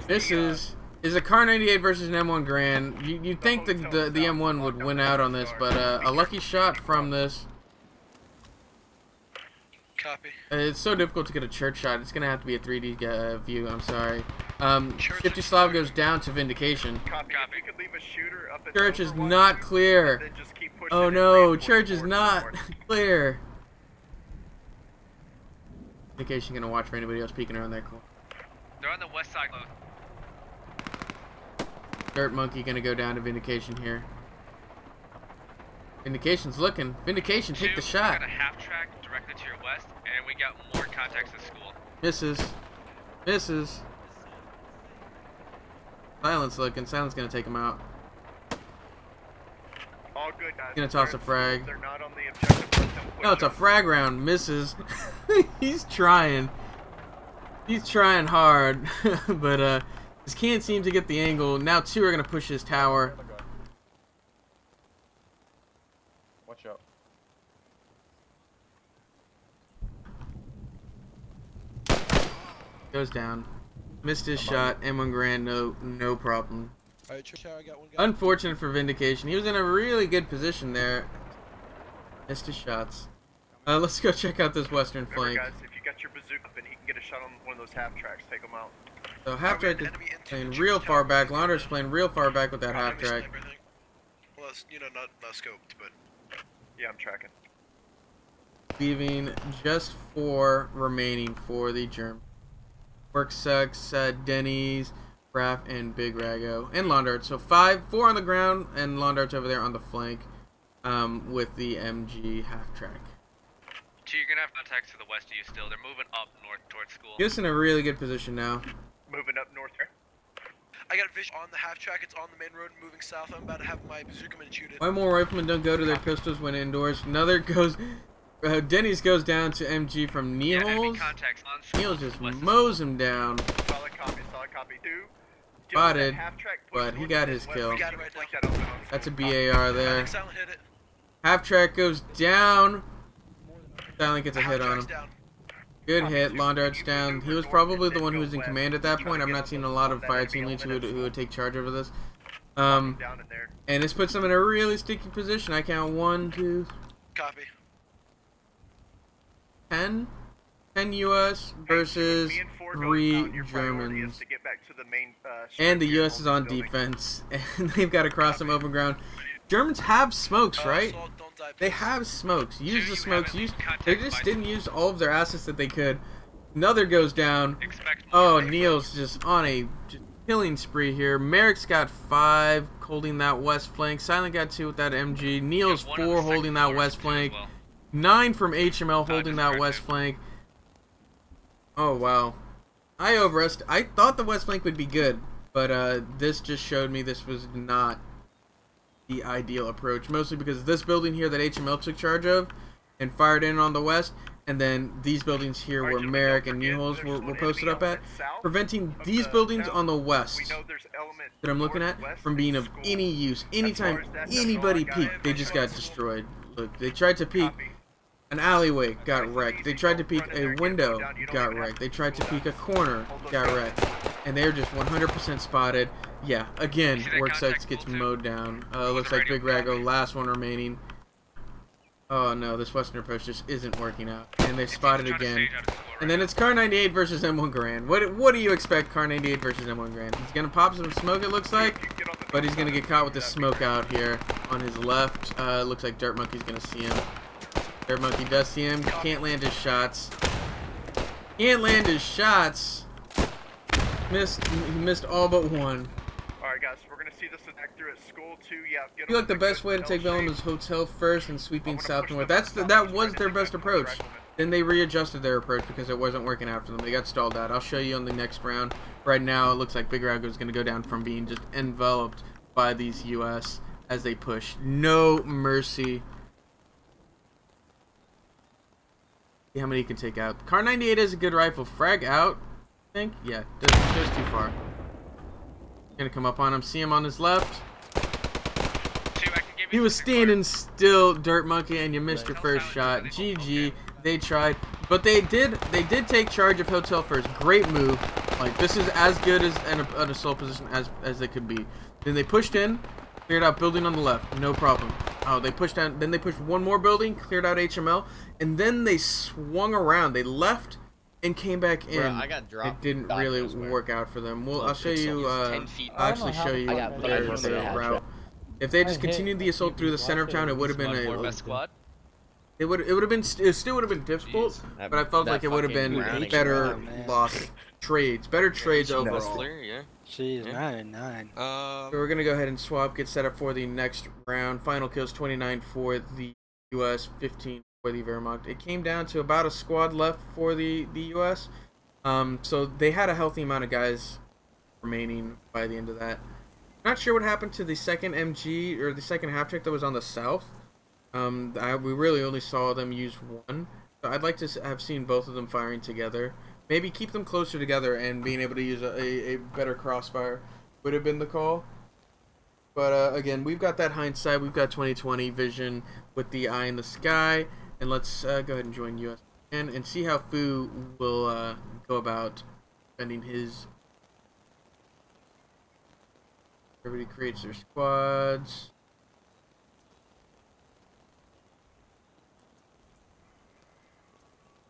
This is a Car 98 versus an M1 Grand. You'd think the M1 would win out on this, but a lucky shot from this. Copy. It's so difficult to get a church shot. It's gonna have to be a 3D view. I'm sorry. Shifty Slav goes down to Vindication. Copy. You could leave a shooter up at Church is not clear. Oh no, church is not clear. Vindication gonna watch for anybody else peeking around that corner. They're on the west side. Dirt Monkey gonna go down to Vindication here. Vindication's looking. Vindication, take the shot. We got a half track directly to your west, and we got more contacts at school. Misses. Misses. Silence looking. Silence gonna take him out. All good, guys. Gonna toss a frag. They're not on the objective. No, it's a frag round. Misses. He's trying. He's trying hard, but just can't seem to get the angle. Now 2 are gonna push his tower. Watch out. Goes down. Missed his shot. M1 Grand, no problem. Alright, I got one guy. Unfortunate for Vindication. He was in a really good position there. Missed his shots. Let's go check out this western flank. Guys, if you got your bazooka and he can get a shot on one of those half tracks, take him out. So half track is playing real far back. Launder's playing real far back with that half track. Well, it's, you know, not scoped, but yeah, I'm tracking. Leaving just 4 remaining for the German. Work sucks. Denny's, Raff, and Big Rago, and Laundart. So 4 on the ground, and Laundart's over there on the flank with the MG half track. 2, you're gonna have contacts to the west of you still. They're moving up north towards school. He's in a really good position now. Moving up north here. I got vision on the half track. It's on the main road moving south. I'm about to have my bazooka man shoot it. Why more riflemen don't go to their pistols when indoors? Another goes... Denny's goes down to MG from Neil's. Neil just mows him down. Solid copy. 2. Spotted, but he got his kill. That's a BAR there. Half track goes down. Silent gets a hit on him. Good hit. Laundart's down. He was probably the one who was in command at that point. I'm not seeing a lot of fire team leads who would take charge over this. And this puts them in a really sticky position. I count 1, 2. Copy. 10 US versus 3 Germans. And the US is on defense, and they've got to cross some open ground. Germans have smokes, right? They have smokes. Use the smokes. They just didn't use all of their assets that they could. Another goes down. Oh, Neil's just on a killing spree here. Merrick's got 5 holding that west flank. Silent got 2 with that MG. Neil's 4 holding that west flank. 9 from HML holding that west flank. Oh wow. I thought the west flank would be good, but this just showed me this was not the ideal approach. Mostly because this building here that HML took charge of and fired in on the west, and then these buildings here where Merrick and Newholz were posted up at, preventing these buildings on the west that I'm looking at from being of any use. Anytime anybody peeked, they just got destroyed. Look, they tried to peek an alleyway, got wrecked. They tried to peek a window, got wrecked. They tried to peek a corner, got wrecked. And they're just 100% spotted. Yeah, again, work sites gets mowed down. Looks like Big Rago, last one remaining. Oh no, this western approach just isn't working out. And they spotted again. And then it's Car 98 versus M1 Grand. What do you expect Car 98 versus M1 Grand? He's gonna pop some smoke, it looks like. But he's gonna get caught with the smoke out here on his left. Looks like Dirt Monkey's gonna see him. Dirt Monkey does see him. Can't land his shots. Can't land his shots. He missed all but 1. Alright guys, we're gonna see this attack through at school too. Yeah, I feel like the best way to take Belém is hotel first and sweeping south north. That was their best approach. Then they readjusted their approach because it wasn't working out for them. They got stalled out. I'll show you on the next round. Right now, it looks like Big Rago is going to go down from being just enveloped by these U.S. as they push. No mercy. See how many you can take out. Car 98 is a good rifle. Frag out, I think. Yeah, goes too far. Gonna come up on him. See him on his left. He was standing still, Dirt Monkey, and you missed your first shot. GG. They tried, but they did take charge of Hotel first. Great move. Like, this is as good as an assault position as they could be. Then they pushed in, cleared out building on the left. No problem. Oh, they pushed down. Then they pushed one more building, cleared out HML, and then they swung around. They left and came back in. Bro, I got dropped. It didn't really work out for them. Well, I'll show you. I'll actually show you their route. If they just continued the assault through the center of town, it would have been a squad. It still would have been difficult, but I felt like it would have been better lost trades, better trades overall. Jeez, 9-9. So we're gonna go ahead and swap, get set up for the next round. Final kills 29 for the U.S., 15 for the Wehrmacht. It came down to about a squad left for the U.S. So they had a healthy amount of guys remaining by the end of that. Not sure what happened to the second MG or the second half track that was on the south. We really only saw them use one. So I'd like to have seen both of them firing together. Maybe keep them closer together and being able to use a better crossfire would have been the call. But again, we've got that hindsight. We've got 2020 vision with the eye in the sky. And let's go ahead and join US and see how Fu will go about spending his. Everybody creates their squads.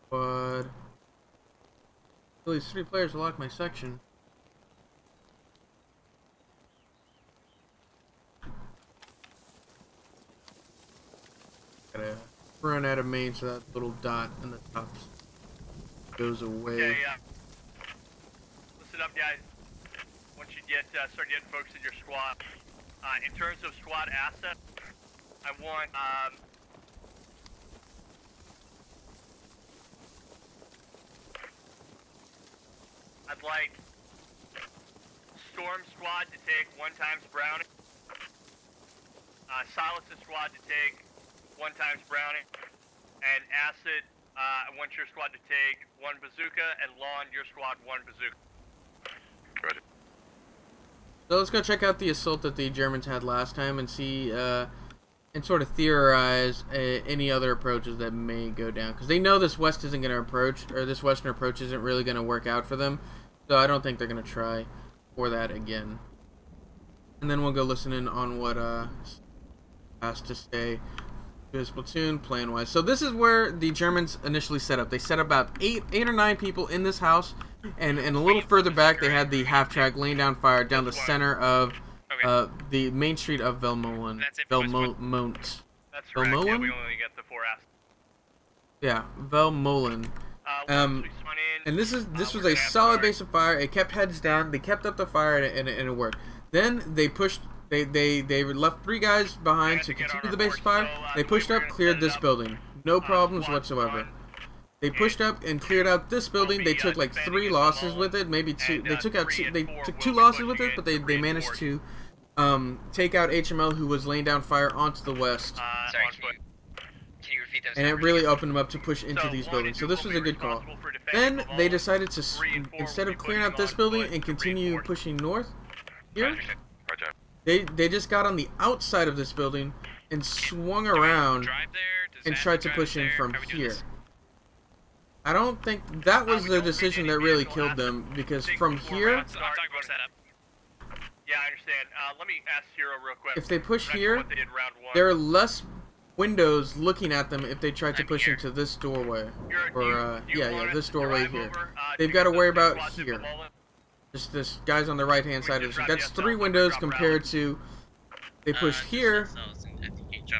Squad. At least 3 players to lock my section. Gotta run out of main so that little dot in the top goes away. Okay, listen up, guys. Once you start getting folks in your squad, in terms of squad assets, I want I'd like Storm squad to take 1 times Browning, Silas's squad to take 1 times Browning, and Acid, I want your squad to take 1 bazooka, and Lawn, your squad 1 bazooka. Roger. So let's go check out the assault that the Germans had last time and see, and sort of theorize any other approaches that may go down. Because they know this west isn't going to approach, or this western approach isn't really going to work out for them. So I don't think they're going to try for that again. And then we'll go listen in on what has to say to his platoon plan-wise. So this is where the Germans initially set up. They set up about 8 or 9 people in this house. And a little further back, they had the half-track laying down fire down the center of the main street of Velmont. Velmont. That's correct. Yeah, we only get the 4 assets. Yeah, Velmolen. And this was a solid base of fire. It kept heads down. They kept up the fire, and it worked. Then they pushed. They left 3 guys behind to continue the base of fire. They pushed up, cleared this building. No problems whatsoever. They pushed up and cleared out this building. They took like 3 losses with it, maybe 2. They took out 2. They took 2 losses with it, but they managed to take out HML, who was laying down fire onto the west. Sorry, can you repeat those? And it really opened them up to push into these buildings. So this was a good call. Then they decided to, instead of clearing out this building and continue pushing north here, they just got on the outside of this building and swung around and tried to push in from here. I don't think that was the decision that really killed them, because from here, Yeah, I understand. Let me ask Hero real quick. if they push here, there are less windows looking at them if they try to push into this doorway. Or, yeah, this doorway here. They've got to worry about here. Just this guy's on the right-hand side of this. That's 3 windows compared to, they pushed here,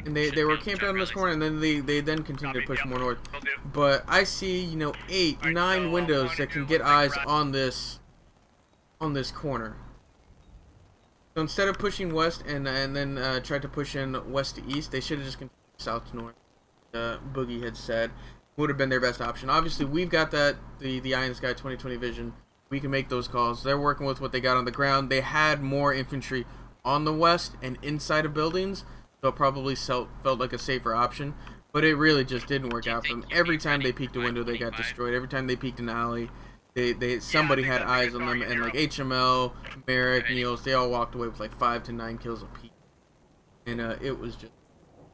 and they were camped out in this corner, and then they then continued to push more north. But I see, you know, 8, 9 windows that can get eyes on this corner. So instead of pushing west and then tried to push in west to east, they should have just continued south to north. Boogie had said would have been their best option. Obviously, we've got that the Eye in the Sky 2020 vision. We can make those calls. They're working with what they got on the ground. They had more infantry on the west and inside of buildings, so it probably felt like a safer option. But it really just didn't work out for them. Every time they peeked a window, they got destroyed. Every time they peeked an alley, somebody had eyes on them, and like HML, Merrick, Niels, they all walked away with like 5 to 9 kills apiece. And it was just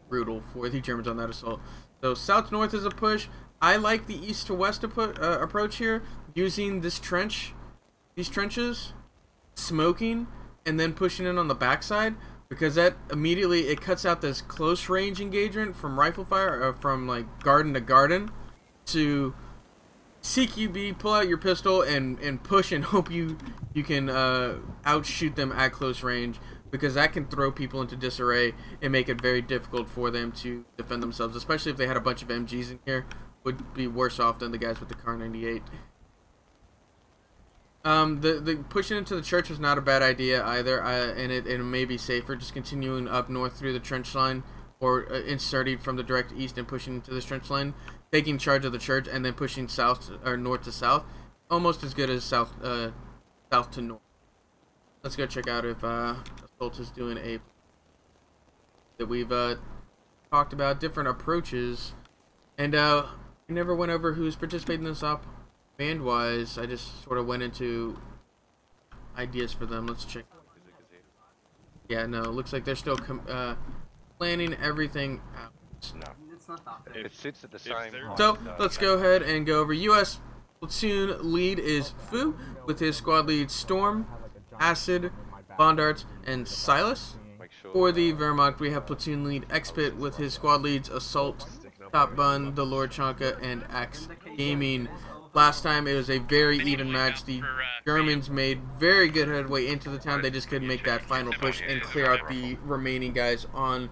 brutal for the Germans on that assault. So south to north is a push. I like the east to west approach here, using these trenches, smoking, and then pushing in on the backside, because that immediately it cuts out this close range engagement from rifle fire, or from like garden to garden, to CQB, pull out your pistol and push and hope you can outshoot them at close range, because that can throw people into disarray and make it very difficult for them to defend themselves, especially if they had a bunch of MGs in here. Would be worse off than the guys with the Kar 98. The pushing into the church was not a bad idea either, and it may be safer just continuing up north through the trench line, or inserting from the direct east and pushing into this trench line, taking charge of the church, and then pushing south or north to south, almost as good as south to north. Let's go check out if Assault is doing a that we've talked about different approaches, and I never went over who's participating in this op. Band-wise, I just sort of went into ideas for them. Let's check. Yeah, no, looks like they're still planning everything out. No. It sits at the same height. So, let's go ahead and go over. U.S. platoon lead is Fu, with his squad lead Storm, Acid, Bondarts, and Silas. For the Wehrmacht, we have platoon lead Expit, with his squad leads Assault, Top Bun, The Lord Chanka, and Axe Gaming. Last time it was a very even match. The Germans made very good headway into the town. They just couldn't make that final push and clear out the remaining guys on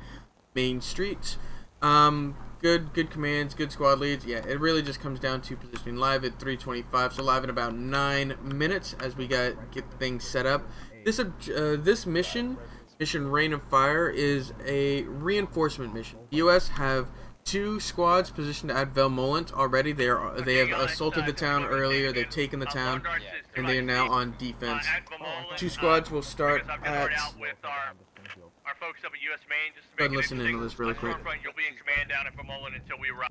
Main Street. Good commands, good squad leads. Yeah, it really just comes down to positioning. Live at 3:25, so live in about 9 minutes as we get things set up. This mission Rain of Fire, is a reinforcement mission. The U.S. have 2 squads positioned at Velmolent already. They have assaulted the town earlier. They've taken the town, and they are now on defense. 2 squads will start at. Our folks up at US Main, just to go ahead and listen in on this really quick. You'll be in command down at Vermeulen until we arrive.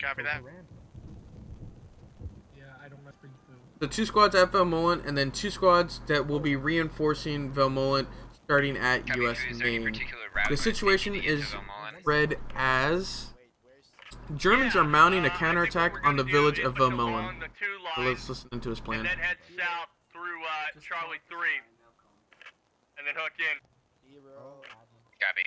Copy that. Yeah, I don't mess with food. The 2 squads at Velmolent, and then 2 squads that will be reinforcing Velmolent starting at US Main. The situation is read as Germans are mounting a counterattack on the village of Velmolent. So let's listen to his plan. And then head south through Charlie 3. And then hook in. Copy.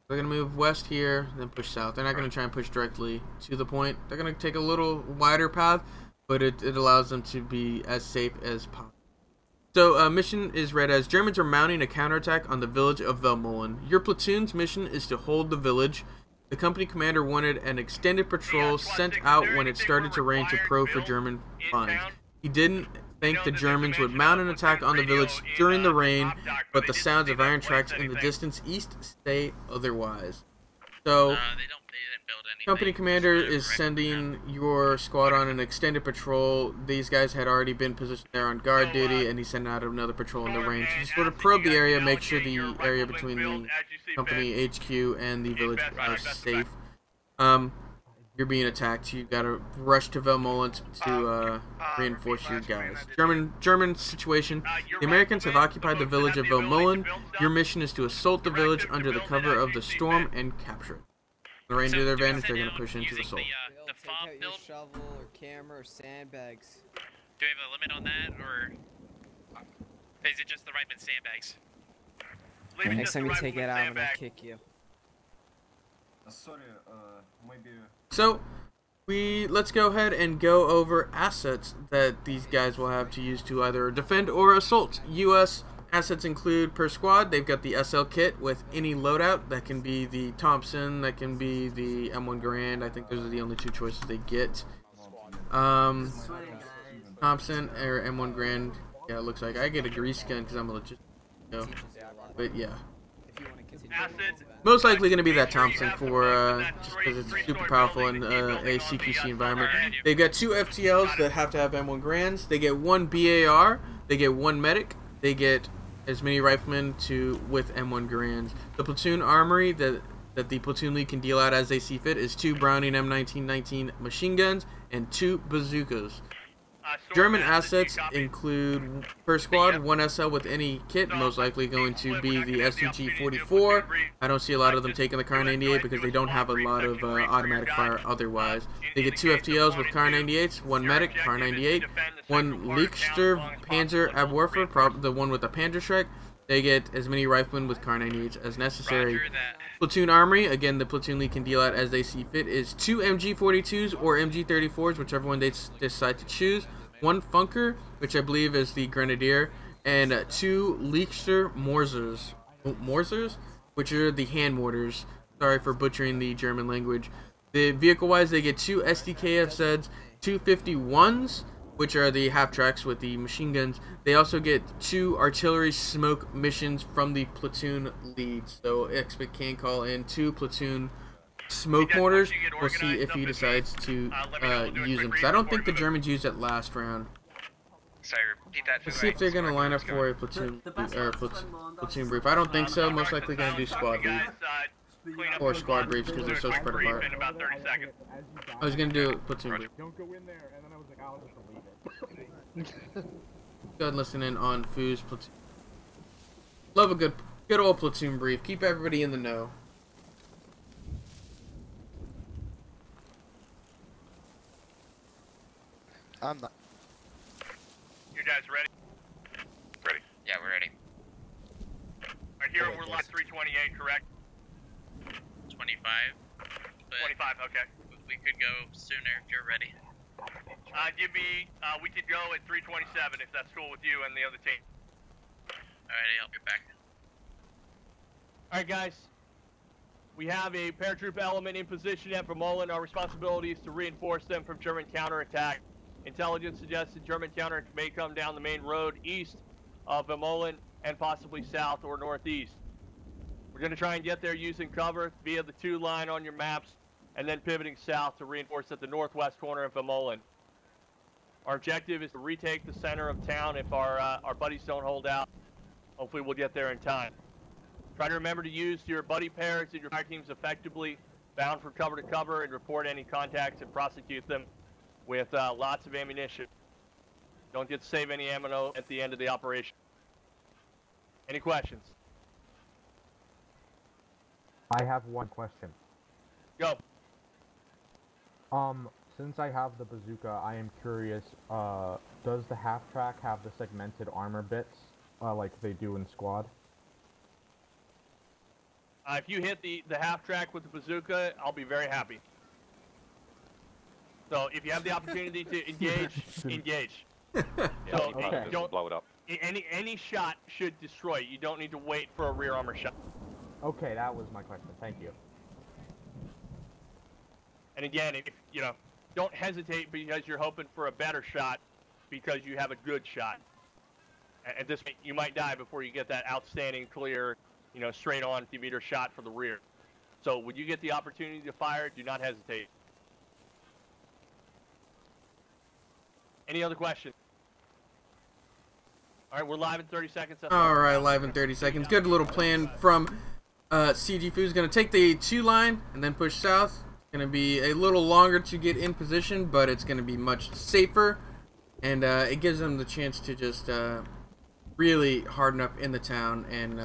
They're going to move west here, then push south. They're not going to try and push directly to the point. They're going to take a little wider path, but it allows them to be as safe as possible. So, mission is read as Germans are mounting a counterattack on the village of Velmolent. Your platoon's mission is to hold the village. The company commander wanted an extended patrol sent out when it started to rain to probe for German funds. He didn't think the Germans would mount an attack on the village during the rain, but the sounds of iron tracks in the distance east say otherwise. So, company commander is sending your squad on an extended patrol. These guys had already been positioned there on guard duty, and he's sending out another patrol in the rain to just sort of probe the area, make sure the area between the company HQ and the village are safe. You're being attacked. You gotta rush to Velmolent to reinforce your guys. German situation. The Americans have occupied the village of Velmolent. Your mission is to assault the village under the cover of the storm and capture it. The rain to their advantage, they're gonna push into the assault. The fob build, shovel or camera or sandbags. Do we have a limit on that, or is it just the Reitman sandbags? Next time you take it out, I'm gonna kick you. Sorry, maybe. So, let's go ahead and go over assets that these guys will have to use to either defend or assault. U.S. assets include, per squad, they've got the SL kit with any loadout. That can be the Thompson, that can be the M1 Garand. I think those are the only 2 choices they get. Thompson or M1 Garand. Yeah, it looks like I get a grease gun because I'm a legit. But yeah. Most likely going to be that Thompson for just because it's super powerful in a CQC environment. They've got 2 FTLs that have to have M1 Grands. They get 1 BAR. They get 1 medic. They get as many riflemen with M1 Garands. The platoon armory that the platoon lead can deal out as they see fit is 2 Browning M1919 machine guns and 2 bazookas. German assets include per squad 1 SL with any kit, most likely going to be the STG-44. I don't see a lot of them taking the Kar 98 because they don't have a lot of automatic fire otherwise. They get 2 FTLs with Kar 98s, 1 medic, Kar 98, 1 Leichtster Panzer Abwerfer, the one with the Panzerschreck. They get as many riflemen with Kar 98s as necessary. Platoon armory, again, the platoon lead can deal out as they see fit, is 2 MG42s or MG34s, whichever one they decide to choose. 1 Funker, which I believe is the Grenadier, and 2 Leichtster Morsers, which are the hand mortars. Sorry for butchering the German language. The vehicle-wise, they get 2 SDKFZs, 2 51s, which are the half-tracks with the machine guns. They also get 2 artillery smoke missions from the platoon lead. So Expert can call in 2 platoon smoke mortars. We'll see if he decides to use them, because I don't think the Germans used it last round. Sorry, repeat that. Let's see if they're going to line up for a platoon brief. I don't think so. Most likely going to do squad lead. Or squad briefs because they're so spread apart. I was going to do a platoon brief. Don't go in there, and then I was like, I'll just leave it. Go ahead and listen in on Foo's platoon. Love a good old platoon brief. Keep everybody in the know. I'm not. You guys ready? Ready. Yeah, we're ready. Right here, we're lot 328, correct? 25. 25, okay. We could go sooner if you're ready. We could go at 327 if that's cool with you and the other team. Alrighty, I'll be back. Alright, guys. We have a paratroop element in position at Vermeulen. Our responsibility is to reinforce them from German counterattack. Intelligence suggests that German counter may come down the main road east of Vermeulen and possibly south or northeast. We're going to try and get there using cover via the 2 line on your maps and then pivoting south to reinforce at the northwest corner of Vermeulen. Our objective is to retake the center of town if our buddies don't hold out. Hopefully we'll get there in time. Try to remember to use your buddy pairs and your fire teams effectively, bound from cover to cover, and report any contacts and prosecute them with lots of ammunition. Don't get to save any ammo at the end of the operation. Any questions? I have one question. Go. Since I have the bazooka, I am curious, does the half-track have the segmented armor bits, like they do in squad? If you hit the half-track with the bazooka, I'll be very happy. So if you have the opportunity to engage, engage. So don't blow it up. Any shot should destroy it. You don't need to wait for a rear armor shot. Okay, that was my question. Thank you. And again, if don't hesitate because you're hoping for a better shot because you have a good shot. At this point, you might die before you get that outstanding, clear, straight on meter shot for the rear. So when you get the opportunity to fire, do not hesitate. Any other questions? All right, we're live in 30 seconds. All right, live in 30 seconds. Good little plan from CG Foo's going to take the 2 line and then push south. It's going to be a little longer to get in position, but it's going to be much safer. And it gives them the chance to just really harden up in the town and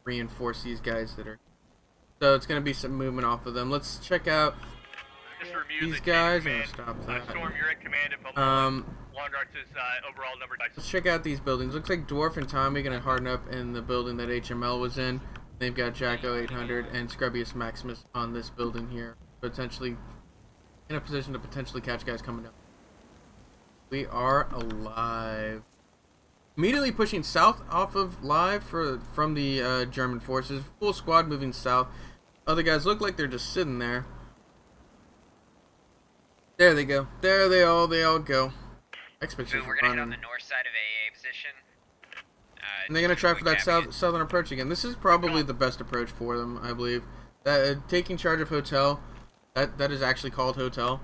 reinforce these guys that are. So it's going to be some movement off of them. Let's check out these guys. I'm going to stop that. Storm, you're in command of overall number. Let's check out these buildings. Looks like Dwarf and Tommy are going to harden up in the building that HML was in. They've got Jacko 800 and Scrubbius Maximus on this building here, potentially in a position to potentially catch guys coming down. We are alive. Immediately pushing south off of live from the German forces. Full squad moving south. Other guys look like they're just sitting there. There they go. There they all go. Expectations. We're gonna hit on the north side of AA position. And they're gonna try for that southern approach again. This is probably the best approach for them, I believe. Taking charge of hotel. That is actually called hotel.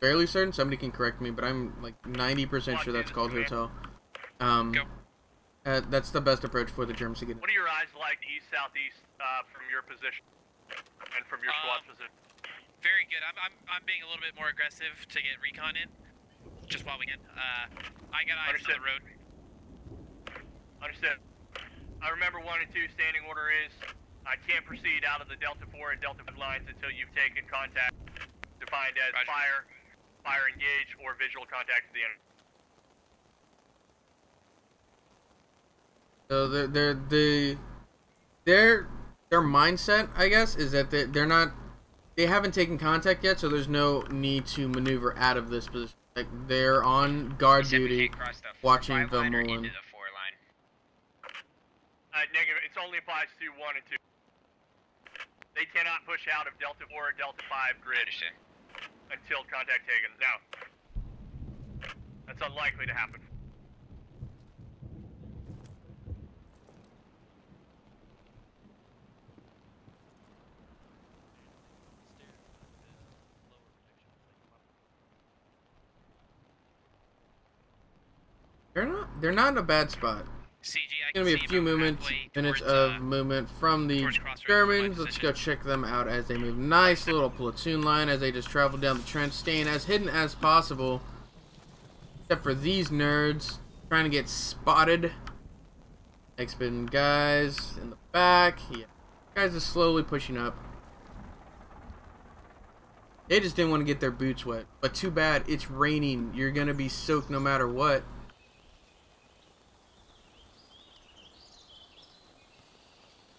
Fairly certain. Somebody can correct me, but I'm like 90% sure that's called hotel. That's the best approach for the Germans to get in. What are your eyes like east southeast from your position and from your squad position? Very good. I'm being a little bit more aggressive to get recon in, just while we can. I got eyes on the road. Understood. I remember 1 and 2 standing order is I can't proceed out of the Delta 4 and Delta 5 lines until you've taken contact, defined as fire, engage, or visual contact with the enemy. So their mindset, I guess, is that they haven't taken contact yet, so there's no need to maneuver out of this position. Like, they're on guard duty, watching Velmolen. Negative. It only applies to 1 and 2. They cannot push out of Delta 4 or Delta 5 grid until contact taken. Now, that's unlikely to happen. They're not in a bad spot. CG, It's gonna be a few minutes of movement from the Germans. Let's go check them out as they move. Nice little platoon line as they just travel down the trench, staying as hidden as possible. Except for these nerds trying to get spotted. X-Bin guys in the back. Yeah, guys are slowly pushing up. They just didn't want to get their boots wet. But too bad, it's raining. You're gonna be soaked no matter what.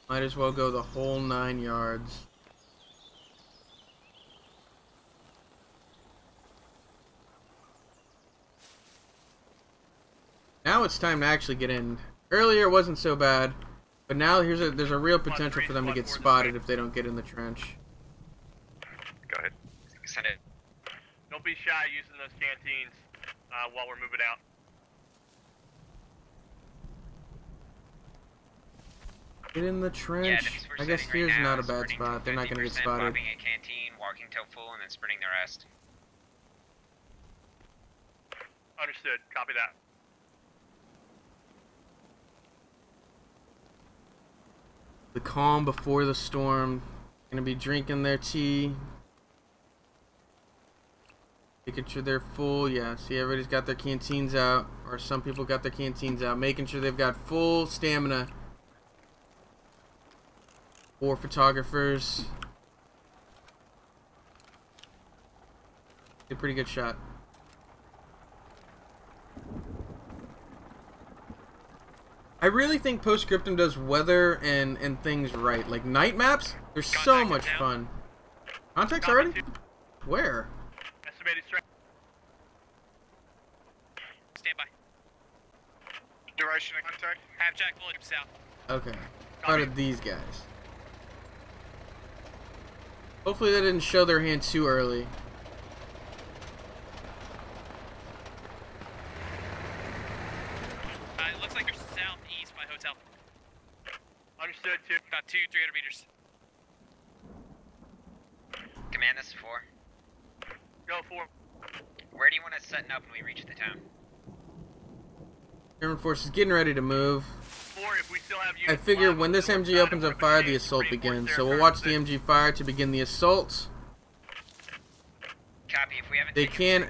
Might as well go the whole 9 yards. Now it's time to actually get in. Earlier it wasn't so bad, but now there's a real potential for them to get spotted if they don't get in the trench. Go ahead. Send it. Don't be shy using those canteens while we're moving out. Get in the trench. I guess here's not a bad spot. They're not going to get spotted. Popping a canteen, walking till full, and then sprinting the rest. Understood. Copy that. The calm before the storm. Going to be drinking their tea. Making sure they're full. Yeah, see, everybody's got their canteens out. Or some people got their canteens out. Making sure they've got full stamina. 4 photographers. A pretty good shot. I really think Postscriptum does weather and things right. Like night maps, they're so much fun. Contacts already? Where? Estimated strength. Stand by. Duration of contact? Have Jack Williams south. Okay. How did these guys? Hopefully they didn't show their hand too early. It looks like they're southeast by hotel. Understood, too. About 200-300 meters. Command, this is 4. Go 4. Where do you want us setting up when we reach the town? German forces getting ready to move. 4, if we still have I figure when this MG opens up fire, the assault begins. So we'll watch the MG fire to begin the assault. Copy. If we haven't They can.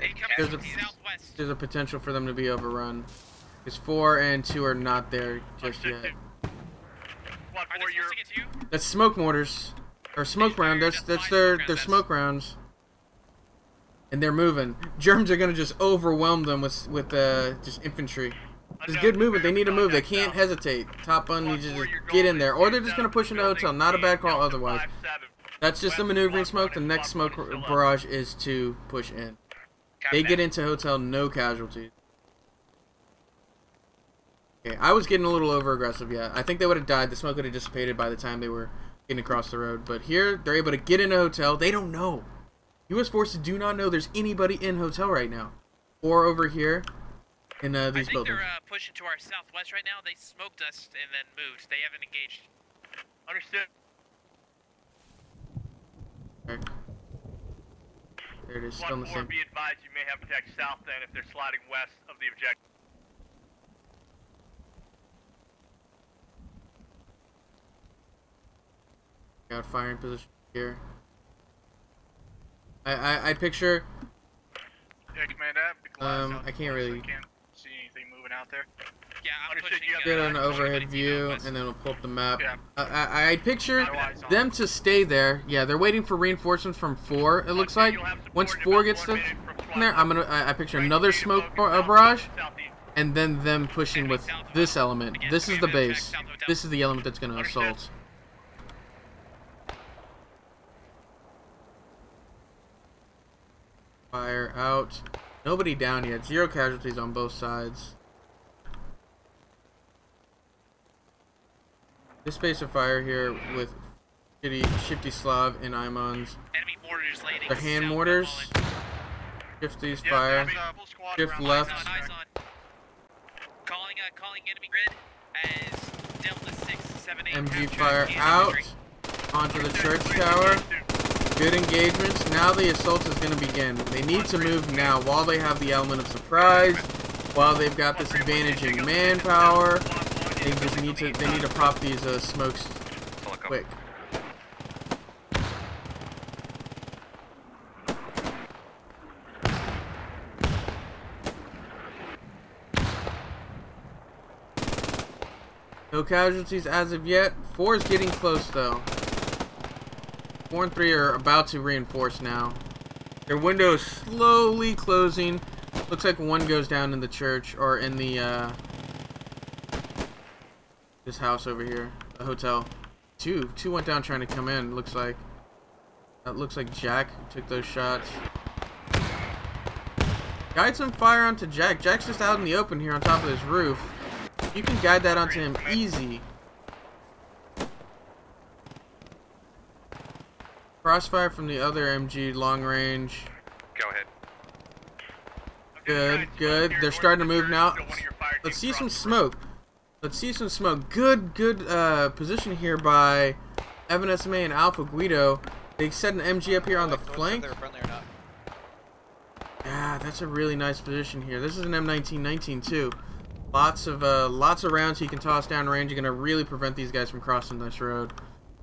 There's a potential for them to be overrun. Because 4 and 2 are not there just yet. That's smoke mortars. Or smoke round. That's their smoke rounds. And they're moving. Germans are gonna just overwhelm them with just infantry. It's good movement. They need to move. They can't hesitate. Top Gun needs to just get in there, or they're just gonna push into hotel. Not a bad call otherwise. That's just the maneuvering smoke. The next smoke barrage is to push in. They get into hotel, no casualties. Okay, I was getting a little over aggressive. Yeah, I think they would have died. The smoke would have dissipated by the time they were getting across the road. But here, they're able to get in a hotel. They don't know. U.S. forces do not know there's anybody in hotel right now, or over here in these buildings. I think they're pushing to our southwest right now. They smoked us and then moved. They haven't engaged. Understood. Okay. There it is, still in the same. Be advised, you may have to attack south then if they're sliding west of the objective. Got firing position here. I picture. Yeah, Command, I have the glass out I can't really. I can't see anything moving out there. Yeah, I'm pushing. Get an overhead view, and then we'll pull up the map. Yeah. I picture them to stay there. Yeah, they're waiting for reinforcements from 4. It looks like once 4 gets to there, I picture another smoke barrage, and then them pushing with this element. This is the base. This is the element that's gonna assault. Fire out. Nobody down yet. 0 casualties on both sides. This space of fire here with Shifty Slav and Imons. Enemy mortars landing. The hand mortars. Shifty's fire. Shift left. Calling enemy grid as Delta 678. MG fire out onto the church tower. Good engagements. Now the assault is going to begin. They need to move now while they have the element of surprise, while they've got this advantage in manpower. They just need to pop these smokes quick. No casualties as of yet. 4 is getting close though. 4 and 3 are about to reinforce now. Their window is slowly closing. Looks like 1 goes down in the church or in the this house over here, the hotel. 2 went down trying to come in. Looks like that looks like Jack took those shots. Guide some fire onto Jack. Jack's just out in the open here on top of this roof. You can guide that onto him easy. Crossfire from the other MG long range. Go ahead. Good, good. They're starting to move now. Let's see some smoke. Let's see some smoke. Good position here by Evan SMA and Alpha Guido. They set an MG up here on the flank. Yeah, that's a really nice position here. This is an M1919 too. Lots of rounds he can toss down range. You're gonna really prevent these guys from crossing this road.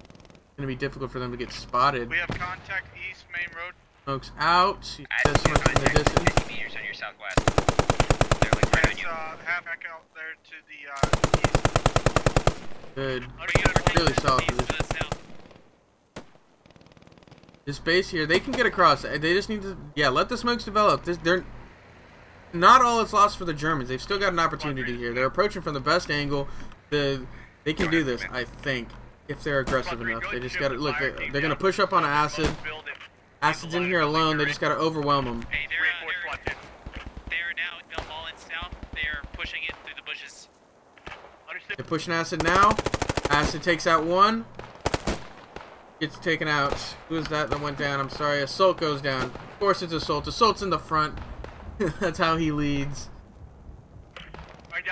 It's gonna be difficult for them to get spotted. We have contact east main road. Smoke's out. Says smoke in the distance. 50 meters on your southwest. They're like right on you. Half back out there to the east. Good. Really solid position. This base here, they can get across. They just need to, let the smokes develop. They're not all it's lost for the Germans. They've still got an opportunity here. They're approaching from the best angle. They can do this, I think, if they're aggressive enough. They just got to look. They're gonna push up on acid. Acid's in here alone. They just got to overwhelm them. Hey, they're now in Belmont south. They're pushing it through the bushes. They're pushing acid now. Acid takes out 1. Gets taken out. Who is that went down? I'm sorry. Assault goes down. Of course it's Assault. Assault's in the front. That's how he leads.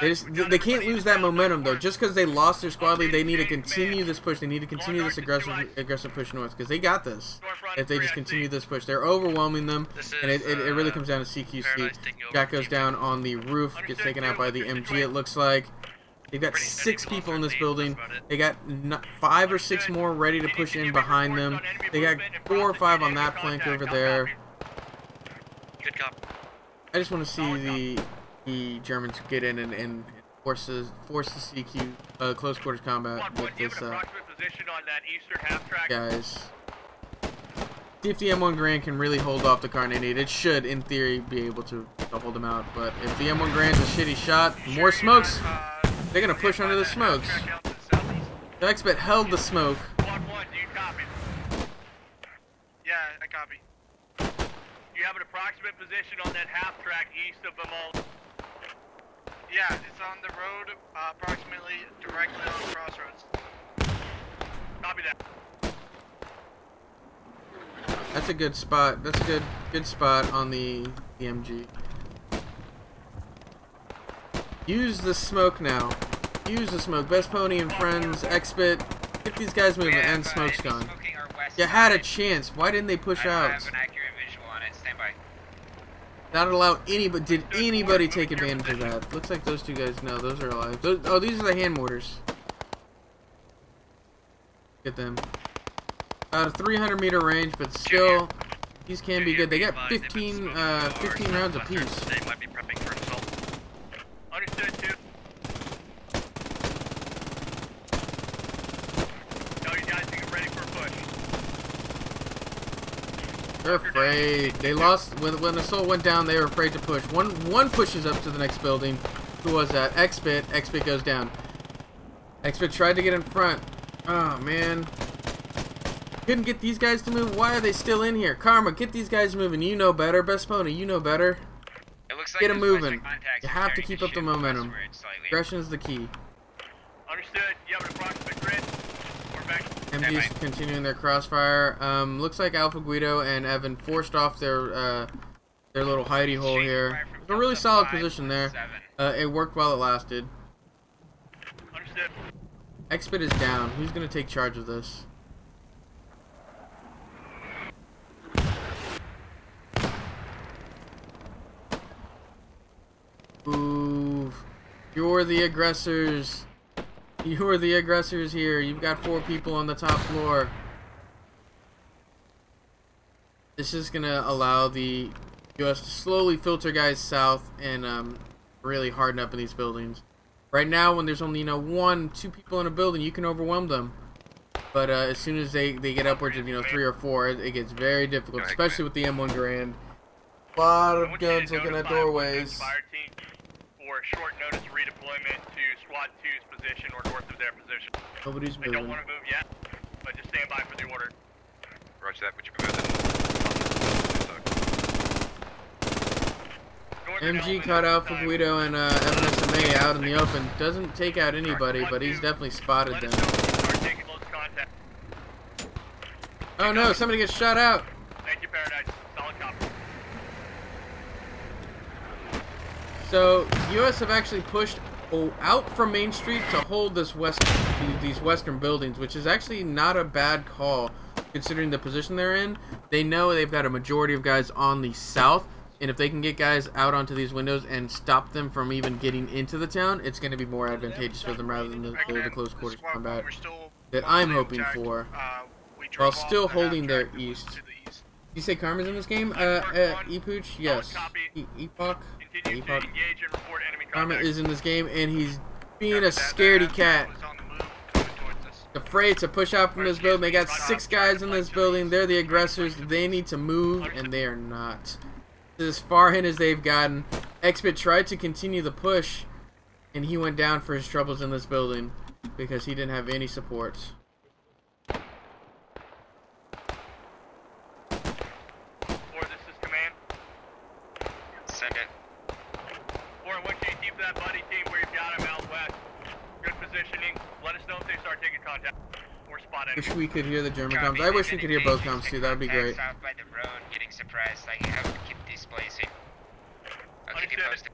They can't lose that momentum though. Just because they lost their squad lead, they need to continue this push. They need to continue this aggressive push north because they got this. If they just continue this push, they're overwhelming them, and it really comes down to CQC. Jack goes down on the roof, gets taken out by the MG. It looks like they've got 6 people in this building. They got 5 or 6 more ready to push in behind them. They got 4 or 5 on that flank over there. Good cop. I just want to see the Germans get in and force the CQ close quarters combat with this guys. See if the M1 Grand can really hold off the Carnadian. It should, in theory, be able to hold them out. But if the M1 Grand's a shitty shot, more smokes, they're gonna push under the smokes. The Expert held the smoke. Do you copy? Yeah, I copy. You have an approximate position on that half track east of Bemol. Yeah, it's on the road, approximately directly on the crossroads. Copy that. That's a good spot. That's a good spot on the MG. Use the smoke now. Use the smoke. Best Pony and Friends, Expit. Get these guys moving and smoke's gone. You had a chance. Why didn't they push out? Not allow anybody. Did anybody take advantage of that? Looks like those 2 guys. No, those are alive. Oh, these are the hand mortars. Get them. About a 300-meter range, but still, these can be good. They got 15 rounds apiece. They might be prepping for assault. Understood, too. Tell you guys to get ready for a push. They're afraid. They lost when assault went down. They were afraid to push. One pushes up to the next building. Who was that? Xbit. Xbit goes down. Xbit tried to get in front. Oh man. Couldn't get these guys to move. Why are they still in here? Karma, get these guys moving. You know better. Best Pony, you know better. It looks like get them moving. You have to keep up the momentum. Aggression is the key. Understood. You have an approximate grid. We're back. MG's continuing their crossfire. Looks like Alpha Guido and Evan forced off their little hidey hole here. It's a really solid position there. It worked while it lasted. Understood. Xbit is down. Who's gonna take charge of this? Ooh, you're the aggressors. You are the aggressors here. You've got 4 people on the top floor. This is gonna allow the US to slowly filter guys south and really harden up in these buildings. Right now, when there's only 1, 2 people in a building, you can overwhelm them. But as soon as they get upwards of 3 or 4, it gets very difficult, especially with the M1 Grand. A lot of guns looking at doorways. For short notice redeployment to Squad 2's position or north of their position. Nobody's moving. They don't want to move yet, but just stand by for the order. Roger that, but you move MG caught Alpha Guido and MSMA out in the open. Doesn't take out anybody, but he's definitely spotted them. Oh no, somebody gets shot out. Thank you, Paradise. Solid copy. So, US have actually pushed out from Main Street to hold these western buildings, which is actually not a bad call considering the position they're in. They know they've got a majority of guys on the south, and if they can get guys out onto these windows and stop them from even getting into the town, it's going to be more advantageous for them rather than the close quarters combat that I'm hoping for, while still holding their east. You say Karma's in this game? Epooch? Yes. Epoch? Epoch. Karma is in this game, and he's being a scaredy cat. Afraid to push out from this building. They got 6 guys in this building. They're the aggressors. They need to move, and they are not. This is as far in as they've gotten. Xbit tried to continue the push, and he went down for his troubles in this building because he didn't have any supports. That buddy team where you've got him out west. Good positioning. Let us know if they start taking contact. Or spot enemy. Wish we could hear the German comms. I wish we could hear both comms too. That would be great. South by the road, getting surprised. Like, I would keep displacing. I'll keep you posted.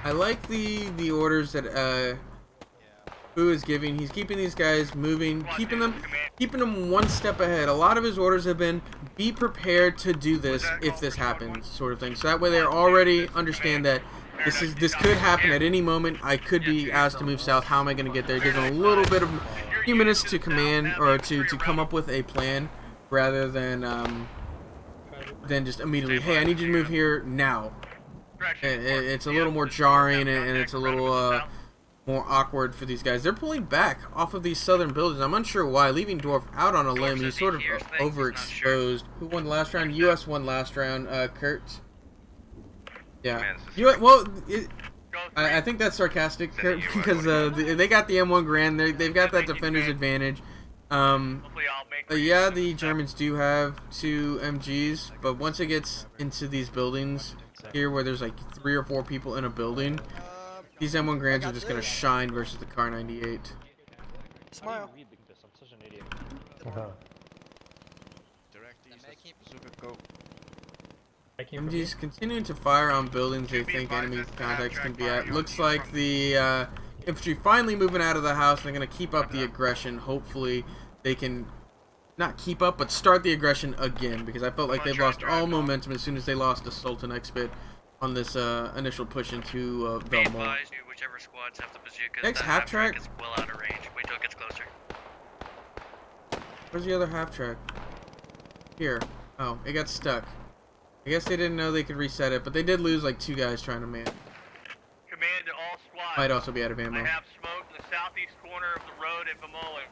I like the orders that Boo is giving. He's keeping these guys moving, keeping them one step ahead. A lot of his orders have been be prepared to do this if this happens, sort of thing. So that way they already understand that this could happen at any moment. I could be asked to move south. How am I going to get there? It gives them a little bit of few minutes to command or to come up with a plan rather than just immediately, hey, I need you to move here now. It's a little more jarring and it's a little more awkward for these guys. They're pulling back off of these southern buildings. I'm unsure why. Leaving Dwarf out on a limb. He's sort of overexposed. Who won last round? US won last round. Kurt. Yeah. I think that's sarcastic, Kurt, because they got the M1 Grand. They've got that defender's advantage. Yeah, the Germans do have 2 MGs, but once it gets into these buildings here where there's like 3 or 4 people in a building, these M1 Grands are just gonna shine versus the Car 98. Smile. MG's continuing to fire on buildings they think enemy contacts can be at. Looks like the infantry finally moving out of the house. They're gonna keep up the aggression. Hopefully they can not keep up, but start the aggression again, because I felt like they've lost all momentum as soon as they lost a Sultan Expit on this initial push into Velmont. Whichever squads have the bazookas, Next that half track is well out of range. Wait till it gets closer. Where's the other half track? Here. Oh, it got stuck. I guess they didn't know they could reset it, but they did lose like 2 guys trying to man. Command to all squads. Might also be out of ammo. I have smoke in the southeast corner of the road at Vermeulen.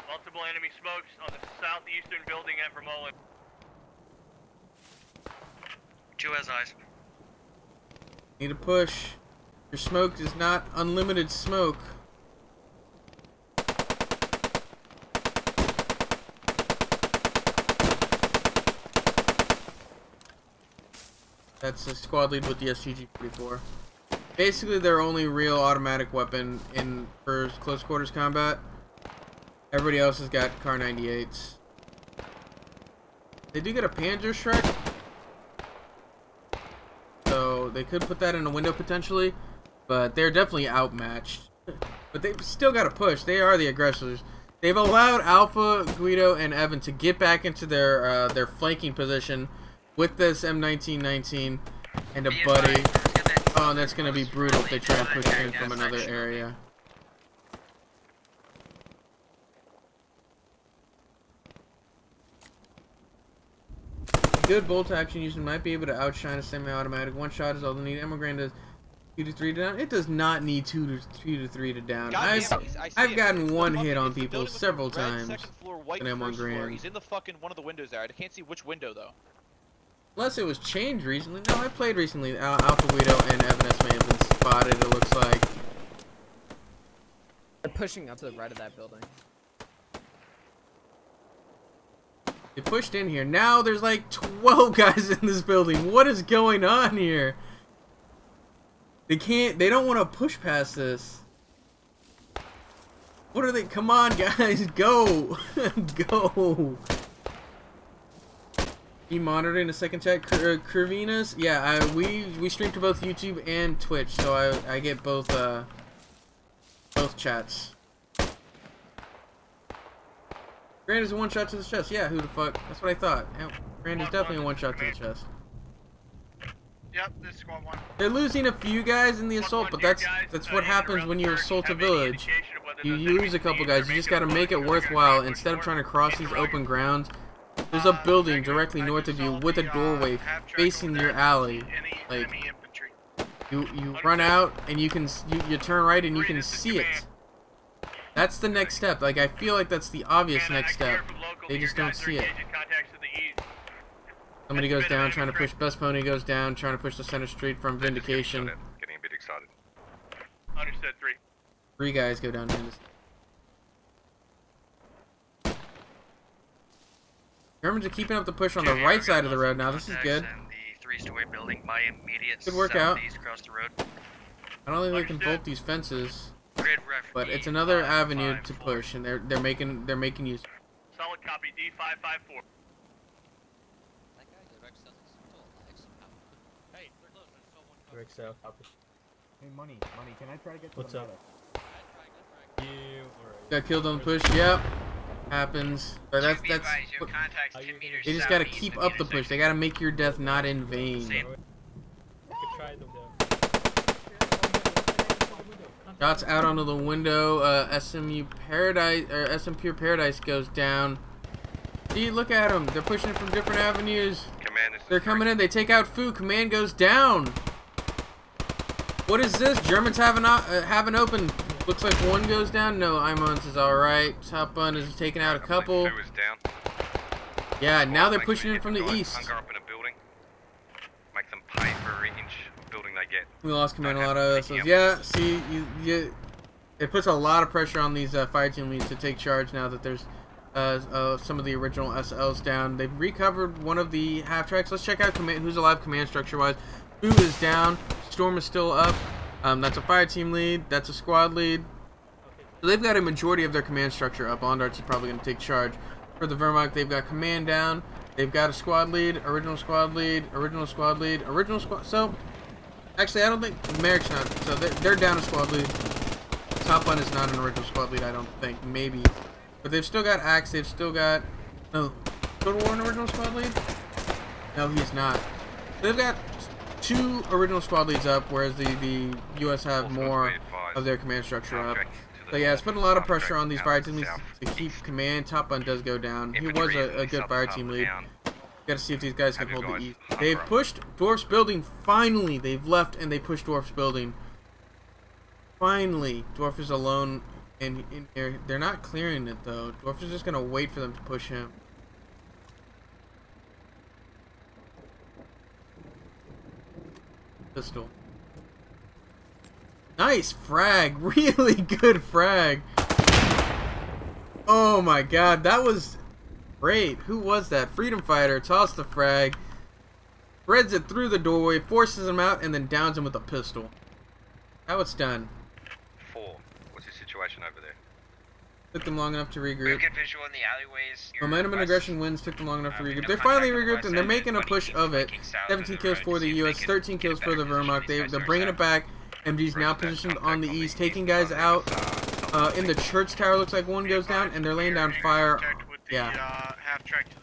Multiple enemy smokes on the southeastern building at Vermeulen. 2 has eyes. Need a push. Your smoke is not unlimited smoke. That's a squad lead with the STG-44. Basically, their only real automatic weapon for close quarters combat. Everybody else has got Kar 98s. They do get a Panzer Shrek, so they could put that in a window potentially, but they're definitely outmatched. But they've still got to push. They are the aggressors. They've allowed Alpha, Guido, and Evan to get back into their flanking position with this M1919 and a buddy. Oh, and that's going to be brutal if they try to push in from another area. Good bolt action user might be able to outshine a semi-automatic. One shot is all they need. Ammo Grand does 2 to 3 to down. It does not need 2 to 3 to down. I've gotten one hit on people several times. And M1 Grand. He's in the fucking one of the windows there. I can't see which window though. Unless it was changed recently. No, I played recently. Alpha Guido and Evan S may have been spotted, it looks like. They're pushing up to the right of that building. They pushed in here. Now there's like 12 guys in this building. What is going on here? They don't want to push past this. What are they? Come on, guys, go. Go. You monitoring a second chat, Curvinas? Yeah, we stream to both YouTube and Twitch, so I get both chats. Grand is a one shot to the chest. Yeah, who the fuck? That's what I thought. Grand is definitely a one shot to the chest. Yep, this is squad 1. They're losing a few guys in the assault, but that's what happens when you assault a village. You lose a couple guys. You just got to make it worthwhile instead of trying to cross these open grounds. There's a building directly north of you with a doorway facing your alley. Like you run out and you turn right and you can see it. That's the next step. Like I feel like that's the obvious next step. They just don't see it. Somebody goes down trying to push. Best Pony goes down trying to push the center street from Vindication. Getting a bit excited. Understood. 3. 3 guys go down here. Germans are keeping up the push on the right side of the road now. This is good. The 3-story building, my immediate Good workout. southeast across the road. I don't think they can vault these fences, but it's another avenue to push, and they're making use. Solid copy. D554. Hey, money, can I try to get to What's the up? Got killed on the push. Yep, happens. But that's they just gotta keep up the push. They gotta make your death not in vain. Shots out onto the window. SMU Paradise or SM Pure Paradise goes down. See, look at them. They're pushing it from different avenues. They're coming in. They take out Fu. Command goes down. What is this? Germans have an open. Looks like one goes down. No, Imons is all right. Top Bun is taking out a couple. Yeah, now they're pushing in from the east. Make them pay for every inch of building they get. We lost command a lot of us. Yeah, see, it puts a lot of pressure on these fire team leads to take charge now that there's some of the original SLs down. They've recovered one of the half tracks. Let's check out command, who's alive command structure wise. Boo is down. Storm is still up. That's a fire team lead. That's a squad lead. So they've got a majority of their command structure up. Ondarts is probably going to take charge. For the Wehrmacht, they've got command down. They've got a squad lead, original squad lead, original squad lead, original squad. So, actually, I don't think Merrick's not. So they're down a squad lead. Top one is not an original squad lead, I don't think. Maybe. But they've still got Axe. They've still got... No. Total War an original squad lead? No, he's not. They've got 2 original squad leads up, whereas the U.S. have more of their command structure up. So yeah, it's putting a lot of pressure on these fire teams to keep command. Top Bun does go down. He was a good fire team lead. Got to see if these guys can hold the east. They've pushed Dwarf's building. Finally, they've left and they pushed Dwarf's building. Finally, Dwarf is alone, and they're not clearing it though. Dwarf is just gonna wait for them to push him. Pistol. Nice frag, really good frag. Oh my god, that was great. Who was that? Freedom Fighter tossed the frag, threads it through the doorway, forces him out, and then downs him with a pistol. How it's done. 4. What's your situation over there? Took them long enough to regroup. Get visual in the alleyways. Momentum and aggression wins. Took them long enough to regroup. They're finally regrouped and they're making a push of it. 17 kills for the U.S., 13 kills for the Wehrmacht. They're bringing it back. MG's now positioned on the east, taking guys out. In the church tower, looks like one goes down, and they're laying down fire. Yeah.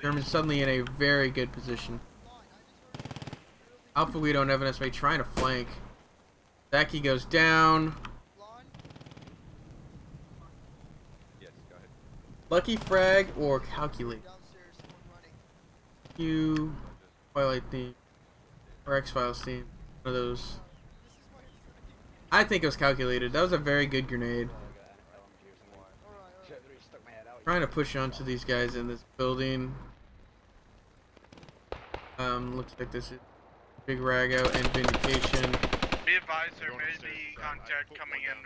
Germans suddenly in a very good position. Alpha Guido and Evan S.V. trying to flank. Zaki goes down. Lucky frag or calculate. Q, Twilight theme, or X-Files theme. One of those. I think it was calculated. That was a very good grenade. Trying to push onto these guys in this building. Looks like this is Big Rag Out and Vindication. Be advised, there may be contact coming in.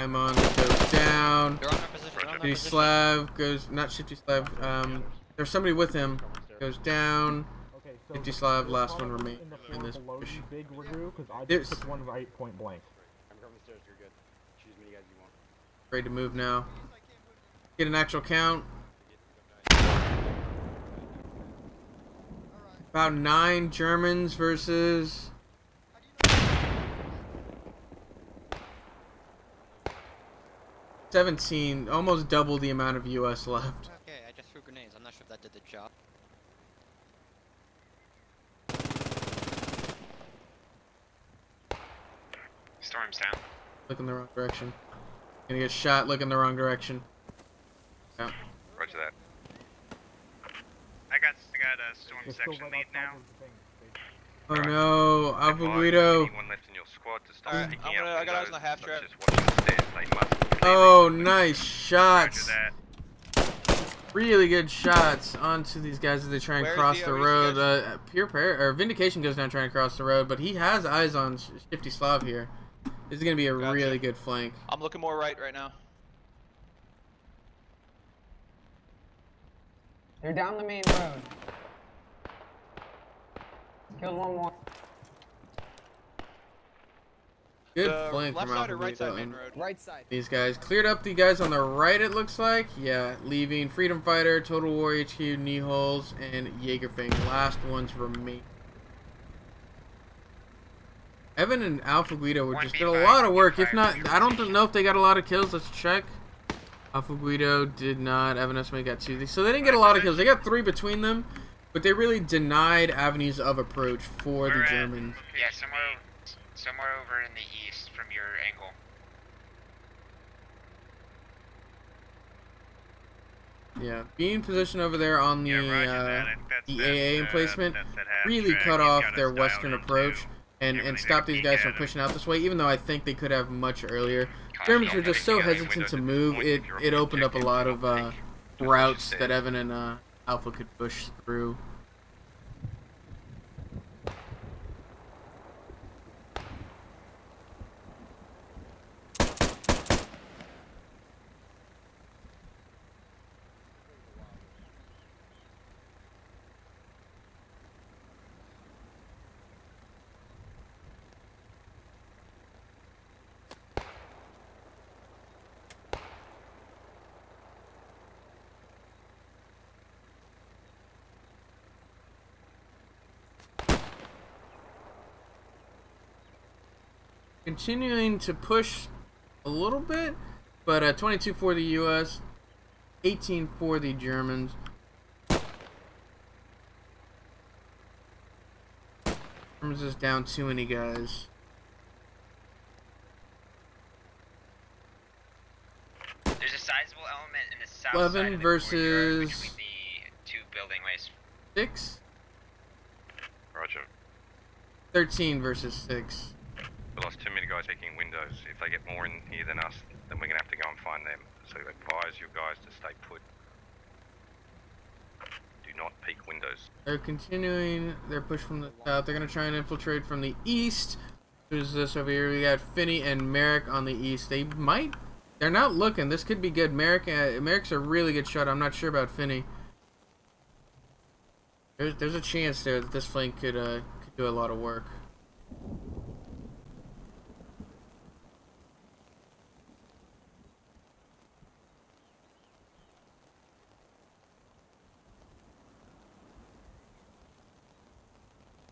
Imon goes down. Shifty Slav goes, not Shifty Slav. There's somebody with him. Goes down. Shifty Slav, last one remains in this push. There's took one right point blank. Ready to move now. Get an actual count. About 9 Germans versus 17, almost double the amount of US left. Okay, I just threw grenades. I'm not sure if that did the job. Storm's down. Look in the wrong direction. Gonna get shot, look in the wrong direction. Yeah. Roger that. I got a storm section lead now. Oh no, Alpha Guido. I got eyes on the half track. Oh, nice shots. Really good shots onto these guys as they try and cross the road. Pure Prayer or Vindication goes down trying to cross the road, but he has eyes on Shifty Slav here. This is gonna be a really good flank. I'm looking more right now. They're down the main road. Killed one more. Good flank from Alpha right Guido. side main road. Right side. These guys cleared up the guys on the right, it looks like. Yeah, leaving Freedom Fighter, Total War HQ, Knee Holes, and Jaegerfang. Last ones remain. Evan and Alpha Guido were just did a lot of work. If not, I don't know if they got a lot of kills. Let's check. Alpha Guido did not. Evan Esme got 2. So they didn't get a lot of kills. They got 3 between them, but they really denied avenues of approach for the Germans. Yeah, somewhere over in the east from your angle. Yeah, being positioned over there on the AA emplacement really cut off their western approach and stopped these guys from pushing out this way, even though I think they could have much earlier. Germans were just so hesitant to move, it opened up a lot of routes that Evan and Alpha could push through. Continuing to push a little bit, but 22 for the U.S. 18 for the Germans. Germans is down too many guys. There's a sizable element in the south 11 side of the versus between the two building ways. 6. Roger. 13 versus 6. We lost too many guys taking windows. If they get more in here than us, then we're gonna have to go and find them. So advise you guys to stay put. Do not peek windows. They're continuing their push from the south. They're gonna try and infiltrate from the east. Who's this over here? We got Finney and Merrick on the east. They might. They're not looking. This could be good. Merrick's a really good shot. I'm not sure about Finney. There's a chance there that this flank could do a lot of work.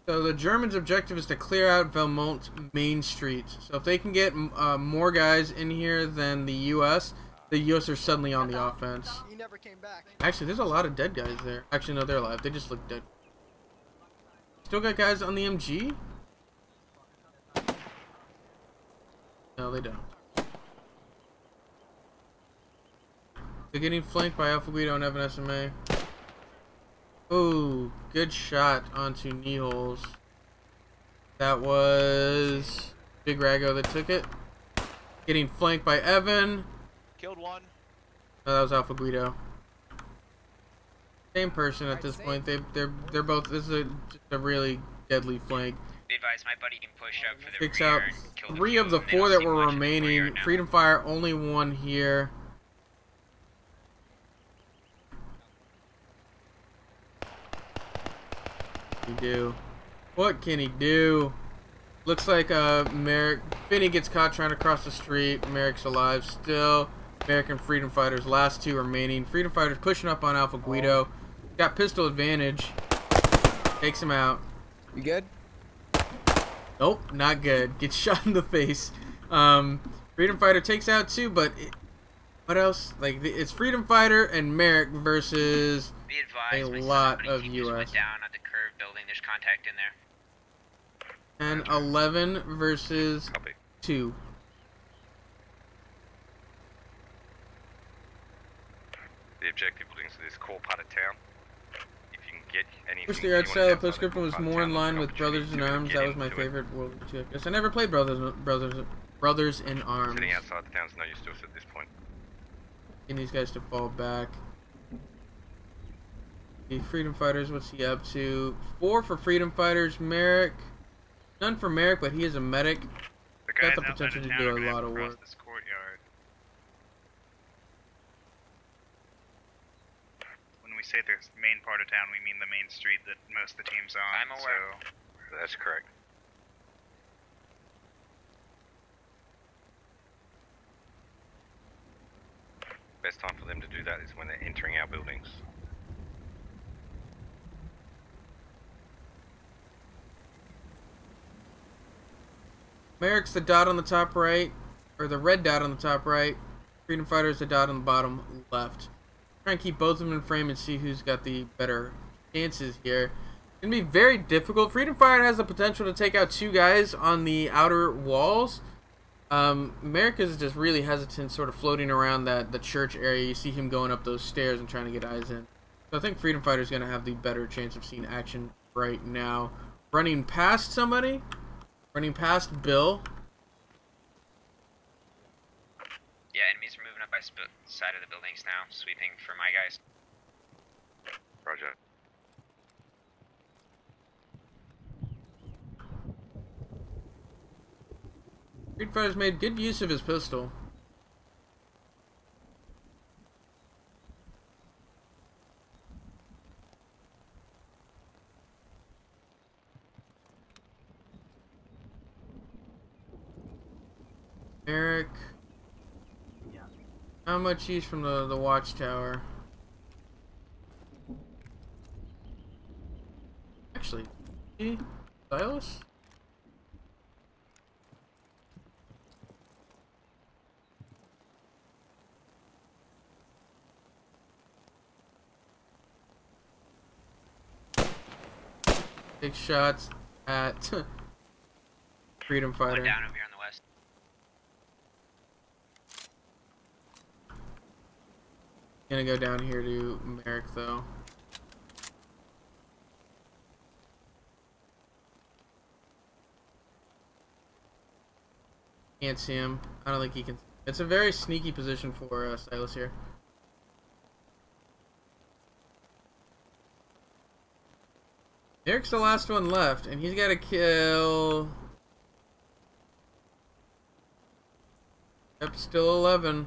So the Germans' objective is to clear out Vermont Main Street. So if they can get more guys in here than the U.S., the U.S. are suddenly on the offense. He never came back. Actually, there's a lot of dead guys there. Actually, no, they're alive. They just look dead. Still got guys on the MG? No, they don't. They're getting flanked by Alpha Guido and Evan SMA. Oh, good shot onto knee holes. That was Big Rago that took it. Getting flanked by Evan. Killed one. Oh, that was Alpha Guido. Same person at this point. They're both. This is a really deadly flank. Be advised, my buddy can push up for the Picks rear out and kill 3 of few the them. They 4 don't that see were much in the remaining. courtyard now. Freedom Fire, only 1 here. What can he do? Looks like Merrick. Finney gets caught trying to cross the street. Merrick's alive still. Merrick and Freedom Fighters, last 2 remaining. Freedom Fighters pushing up on Alpha Guido. Got pistol advantage. Takes him out. You good? Nope, not good. Gets shot in the face. Freedom Fighter takes out 2, but what else? Like, it's Freedom Fighter and Merrick versus Be advised, a my son, lot buddy of team just US. went down at the curve building. There's contact in there. And 11 versus 2. The objective buildings of this core part of town. If you can get anything. Wish the art style of postscriptum was more in line with Brothers in Arms. That was my favorite World War II. Yes, I never played Brothers in Arms. Sitting outside the town's no use to us at this point. Getting these guys to fall back. The Freedom Fighters, what's he up to? 4 for Freedom Fighters. Merrick. None for Merrick, but he is a medic. Got the potential to do a lot of work. This courtyard. When we say the main part of town, we mean the main street that most of the team's on. I'm aware. So that's correct. Best time for them to do that is when they're entering our buildings. Merrick's the dot on the top right, or the red dot on the top right. Freedom Fighter's the dot on the bottom left. Try and keep both of them in frame and see who's got the better chances here. It's gonna be very difficult. Freedom Fighter has the potential to take out 2 guys on the outer walls. Merrick is just really hesitant, sort of floating around the church area. You see him going up those stairs and trying to get eyes in. So I think Freedom Fighter's gonna have the better chance of seeing action right now. Running past somebody. Running past Bill. Yeah, enemies are moving up by side of the buildings now, sweeping for my guys. Roger. Street Fighter's made good use of his pistol. Eric. How much use from the watchtower? Actually, Silas? Take shots at Freedom Fighter. One down over here on the west. Gonna go down here to Merrick though. Can't see him. I don't think he can. It's a very sneaky position for Silas here. Eric's the last one left, and he's got to kill. Yep, still 11.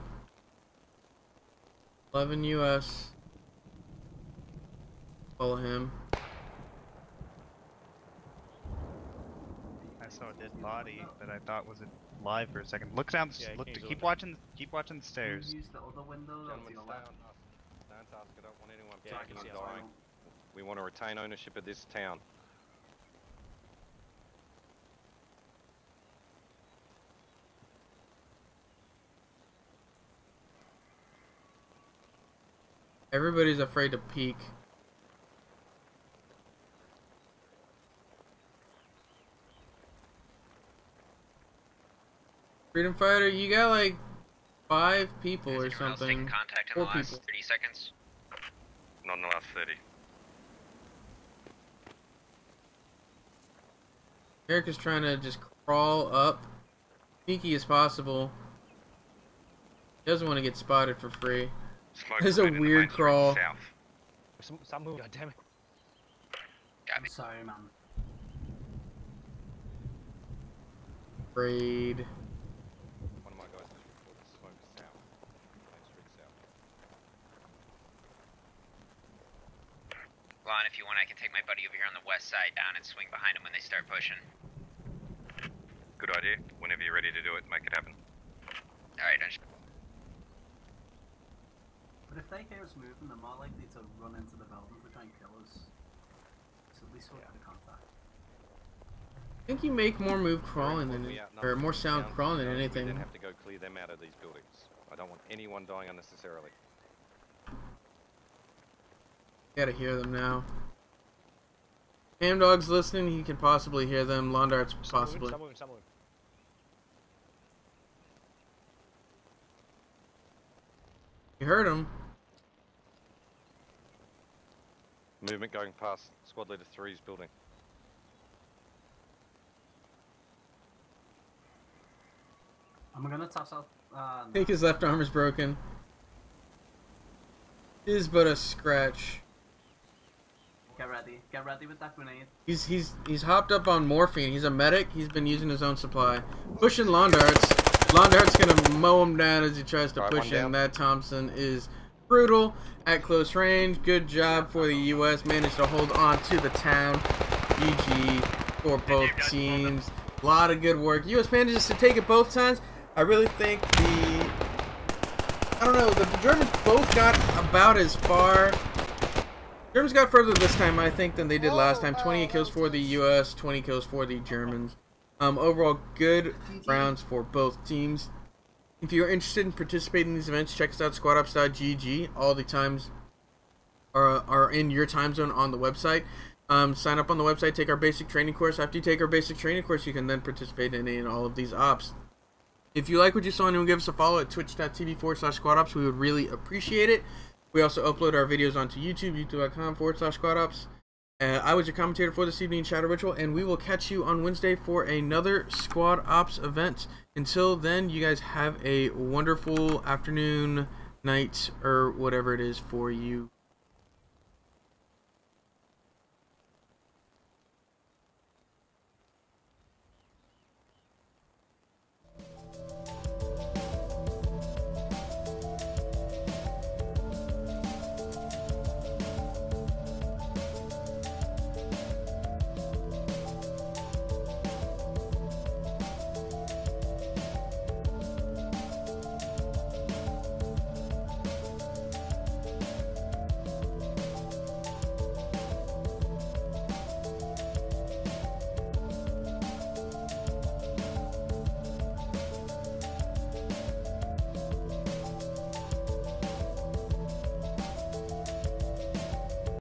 11 US. Follow him. I saw a dead body that I thought was alive for a second. Look down. Keep watching the stairs. Use the other window that's to the left. Don't ask, I don't want anyone Yeah, I picking can and see dying. We want to retain ownership of this town. Everybody's afraid to peek. Freedom Fighter, you got like 5 people or something. Contact in 4 the last people. 30 seconds. Not in the last 30. Eric is trying to just crawl up, sneaky as possible. He doesn't want to get spotted for free. There's a weird crawl. Stop moving, goddammit. I'm sorry, man. Afraid. One of my guys just reported smoke south. Main Street south. Lon, if you want, I can take my buddy over here on the west side down and swing behind him when they start pushing. Good idea. Whenever you're ready to do it, make it happen. Alright, But if they hear us moving, they're more likely to run into the buildings to try and kill us. So at least we'll get the contact. I think you make more move crawling than or more sound crawling than We anything. then have to go clear them out of these buildings. I don't want anyone dying unnecessarily. Gotta hear them now. Ham Dog's listening, he can possibly hear them. Londart's possibly. Stop moving. You heard him. Movement going past squad leader 3's building. I'm gonna toss out. I think his left arm is broken. It is but a scratch. Get ready with that grenade. He's hopped up on morphine. He's a medic. He's been using his own supply. Pushing Londarts. Londart's gonna mow him down as he tries to push him. That Thompson is brutal at close range. Good job for the U.S. Managed to hold on to the town. GG for both teams. A lot of good work. U.S. manages to take it both times. I really think the Germans both got about as far. Germans got further this time, I think, than they did last time. 28 kills for the U.S., 20 kills for the Germans. Overall, good rounds for both teams. If you're interested in participating in these events, check us out, squadops.gg. All the times are in your time zone on the website. Sign up on the website, take our basic training course. After you take our basic training course, you can then participate in all of these ops. If you like what you saw and you give us a follow at twitch.tv/squadops, we would really appreciate it. We also upload our videos onto YouTube, youtube.com/squadops. I was your commentator for this evening, ShadowedRitual, and we will catch you on Wednesday for another Squad Ops event. Until then, you guys have a wonderful afternoon, night, or whatever it is for you.